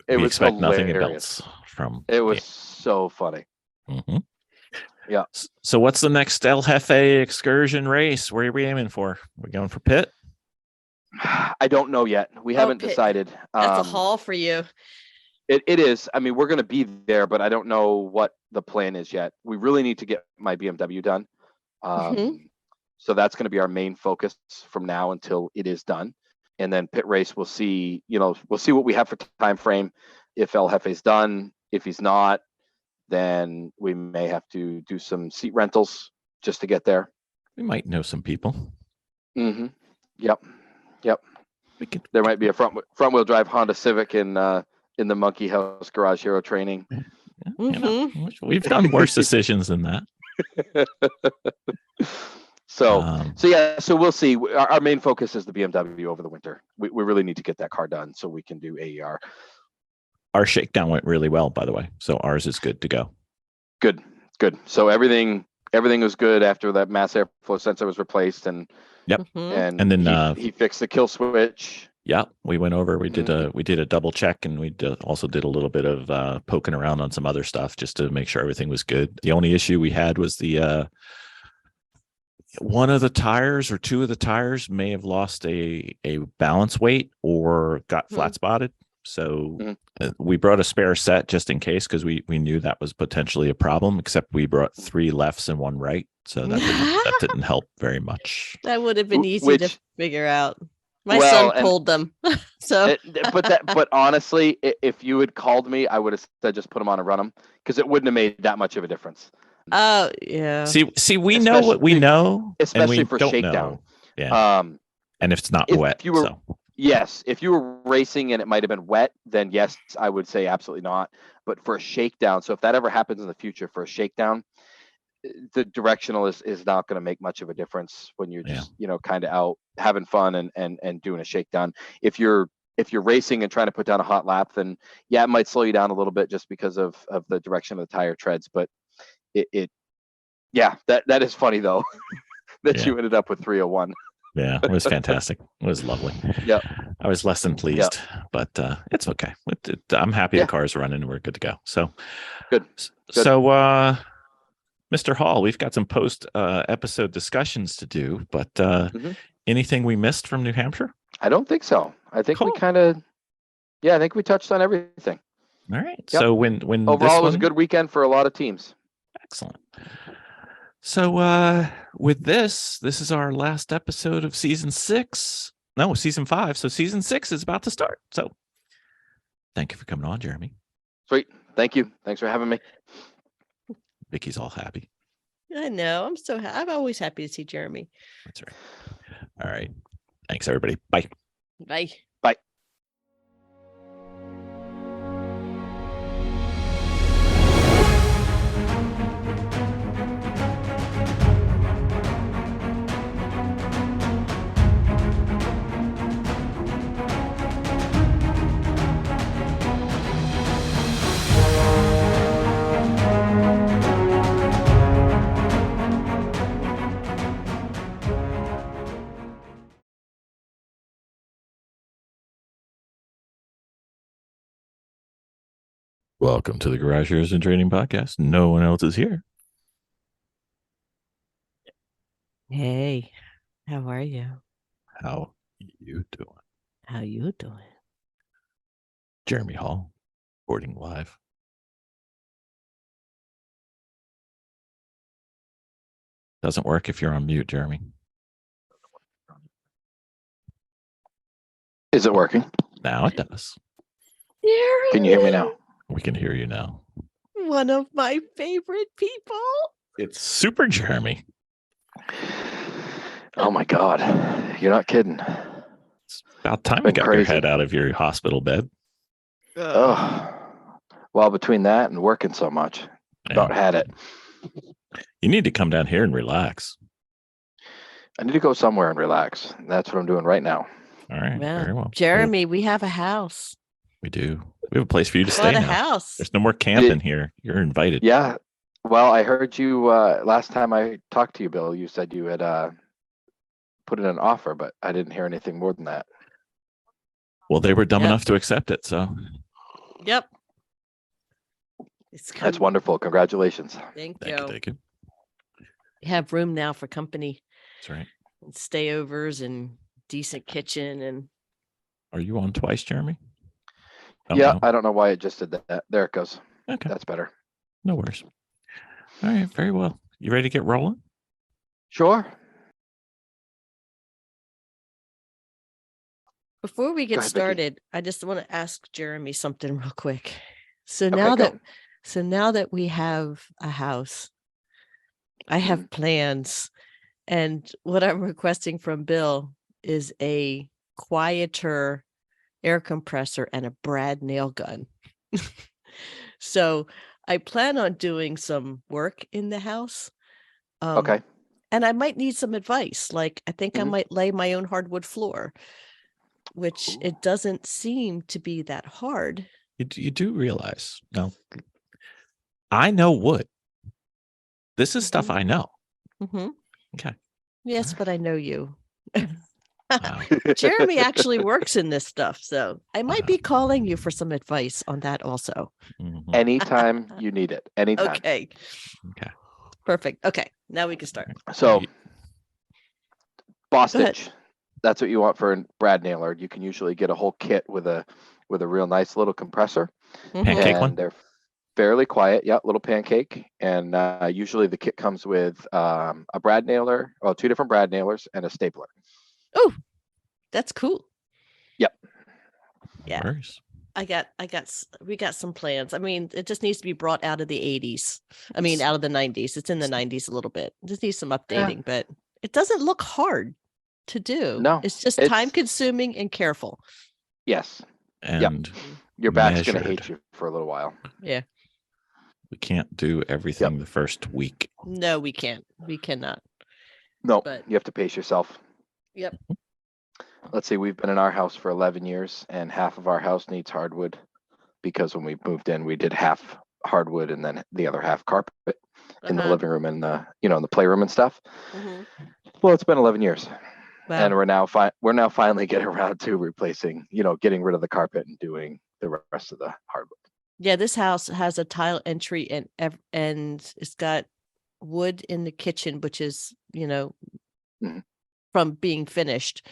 it was expect hilarious. Nothing else from it was so funny. Mm-hmm. Yeah. So what's the next El Jefe excursion race? Where are we aiming for? We going for Pitt? I don't know yet. We haven't decided. That's a haul for you. It is. I mean, we're going to be there, but I don't know what the plan is yet. We really need to get my BMW done. So that's going to be our main focus from now until it is done. And then pit race, we'll see what we have for time frame. If El Jefe's done, if he's not, then we may have to do some seat rentals just to get there. We might know some people. Mm-hmm. Yep. There might be a front wheel drive Honda Civic in the Monkey House Garage Hero training. We've done worse decisions than that. So we'll see. Our main focus is the BMW over the winter. We really need to get that car done so we can do AER. Our shakedown went really well, by the way. So ours is good to go. Good. So everything was good after that mass airflow sensor was replaced, and and then he fixed the kill switch. Yeah, we went over. We did a double check, and we also did a little bit of poking around on some other stuff just to make sure everything was good. The only issue we had was the one of the tires or 2 of the tires may have lost a balance weight or got flat spotted. So we brought a spare set just in case, because we knew that was potentially a problem, except we brought 3 lefts and 1 right. So that didn't help very much. That would have been easy to figure out. My son pulled them. But honestly, if you had called me, I would have said just put them on and run them, because it wouldn't have made that much of a difference. Oh yeah. See, we know what we know, especially and we for don't shakedown. know. Yeah. And if it's not wet, yes, if you were racing and it might have been wet, then yes, I would say absolutely not. But for a shakedown, so if that ever happens in the future for a shakedown, the directional is not going to make much of a difference when you're just kind of out having fun and doing a shakedown. If you're racing and trying to put down a hot lap, then it might slow you down a little bit just because of the direction of the tire treads. But that is funny though that you ended up with 301. Yeah, it was fantastic. It was lovely. Yeah, I was less than pleased, but it's okay. I'm happy the car's running and we're good to go. So good. So, Mr. Hall, we've got some post episode discussions to do, but anything we missed from New Hampshire? I don't think so. I think we kind of, I think we touched on everything. All right. Yep. So when overall it was a good weekend for a lot of teams. Excellent. So with this is our last episode of season 5. So season 6 is about to start. So thank you for coming on, Jeremy. Sweet. Thank you. Thanks for having me. Vicky's all happy. I know. I'm always happy to see Jeremy. That's right. All right. Thanks, everybody. Bye. Bye. Bye. Welcome to the Garage Heroes and Trading Podcast. No one else is here. Hey, how are you? How you doing? How you doing? Jeremy Hall, reporting live. Doesn't work if you're on mute, Jeremy. Is it working? Now it does. Can you hear me now? We can hear you now. One of my favorite people. It's Super Jeremy. Oh my God. You're not kidding. It's about time I been got your crazy. head out of your hospital bed. Oh, well, between that and working so much, about Yeah. had it. You need to come down here and relax. I need to go somewhere and relax. And that's what I'm doing right now. All right. Very well. Jeremy, we have a house. We do. We have a place for you to stay What a now. house. There's no more camping here. You're invited. Yeah. Well, I heard you last time I talked to you, Bill. You said you had put in an offer, but I didn't hear anything more than that. Well, they were dumb Yep. enough to accept it. So Yep. It's That's coming. wonderful. Congratulations. Thank thank you. you. Thank you. We have room now for company That's right. and stayovers and decent kitchen and Are you on twice, Jeremy? Oh, Yeah, no. I don't know why it just did that. There it goes. Okay. That's better. No worries. All right. Very well. You ready to get rolling? Sure. before we get ahead, Vicky. started, I just want to ask Jeremy something real quick. So Okay, now go. that we have a house, I have plans, and what I'm requesting from Bill is a quieter air compressor and a Brad nail gun. So I plan on doing some work in the house. Okay. And I might need some advice. Like, I think I Mhm. might lay my own hardwood floor, which it doesn't seem to be that hard. You do realize now. I know wood. This is stuff I know. Mm-hmm. Okay. Yes, but I know you. Wow. Jeremy actually works in this stuff, so I might be calling you for some advice on that also. Mhm. Anytime you need it. Anytime. Okay. Okay. Perfect. Okay, now we can start. So Ye- boss Go ahead. stitch. That's what you want for a Brad nailer. You can usually get a whole kit with a real nice little compressor. Mhm. Pancake and one? they're fairly quiet. Yeah, little pancake. And usually the kit comes with a Brad nailer, well, 2 different Brad nailers and a stapler. Oh, that's cool. Yep. Yeah. No worries. We got some plans. I mean, it just needs to be brought out of the 80s. I mean, out of the 90s. It's in the 90s a little bit. It just needs some updating, but it doesn't look hard to do. No, It's just it's- time consuming and careful. Yes. And Your back's going to Measured. hate you for a little while. Yeah. we can't do everything the first week. No, we can't. We cannot. No, But- you have to pace yourself. Yep. Let's see, we've been in our house for 11 years and half of our house needs hardwood because when we moved in, we did half hardwood and then the other half carpet in the Uh-huh. living room and the, in the playroom and stuff. Mhm. Well, it's been 11 years. Wow. And we're now finally getting around to replacing, getting rid of the carpet and doing the rest of the hardwood. Yeah, this house has a tile entry and it's got wood in the kitchen, which is, Mhm. from being finished.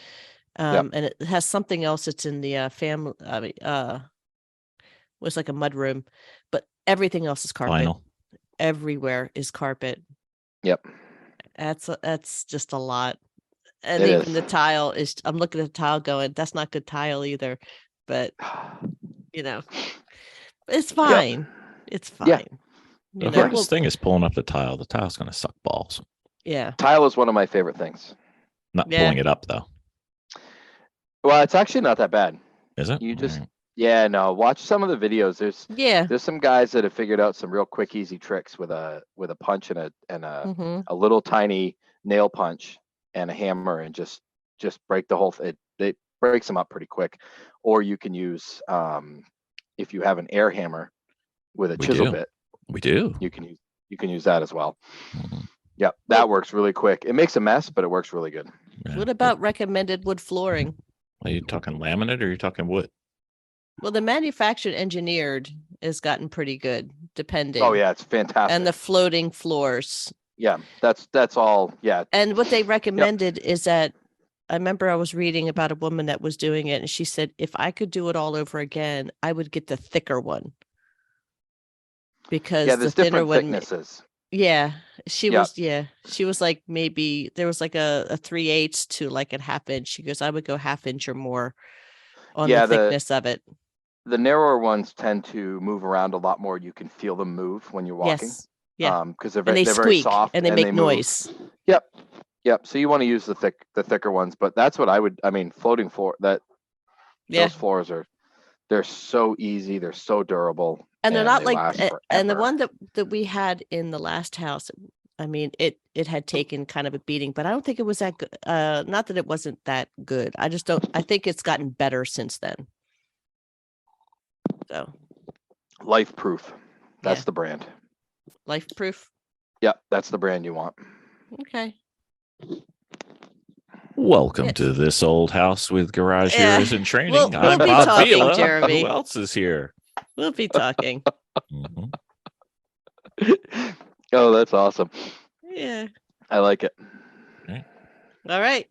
Yep. And it has something else that's in the family. I mean, was like a mud room, but everything else is carpet. Final. Everywhere is carpet. Yep. That's just a lot. And It even is. the tile is. I'm looking at the tile, going, that's not good tile either. But it's fine. It's fine. Yeah. The You know, hardest well, thing is pulling up the tile. The tile's going to suck balls. yeah. Tile is one of my favorite things. Not Yeah. pulling it up though. Well, it's actually not that bad. Is it? You just, All right. yeah, no, watch some of the videos. Yeah. There's some guys that have figured out some real quick, easy tricks with a punch and Mhm. a little tiny nail punch and a hammer and just break the whole thing. It breaks them up pretty quick. Or you can use if you have an air hammer with a We chisel do. bit, We do. you can use that as well. Mhm. Yeah, that works really quick. It makes a mess, but it works really good. Yeah. What about recommended wood flooring? Are you talking laminate or are you talking wood? Well, the manufactured engineered has gotten pretty good, depending. Oh yeah, it's fantastic. And the floating floors. Yeah, that's all. Yeah. And what they recommended is that I remember I was reading about a woman that was doing it, and she said, if I could do it all over again, I would get the thicker one. Because there's the thinner different one, thicknesses. yeah, she was like, maybe there was like a 3/8 to like a 1/2 inch. She goes, I would go 1/2 inch or more on the thickness of it. The narrower ones tend to move around a lot more. You can feel them move when you're walking. Yes. Yeah. Because they're They're very squeak soft and they make move. noise. Yep. So you want to use the thicker ones, but that's what floating floor, those floors they're so easy, they're so durable. And they're not they like, last and the forever. one that we had in the last house, I mean, it had taken kind of a beating, but I don't think it was that good. Not that it wasn't that good. I think it's gotten better since then. So. Life Proof. That's the brand. Life Proof. Yep, that's the brand you want. Okay. Welcome to this old house with garage heroes in training. We'll I'm be Bob talking, Vila. Jeremy. Who else is here? We'll be talking. Mhm. Oh, that's awesome. Yeah. I like it. All right.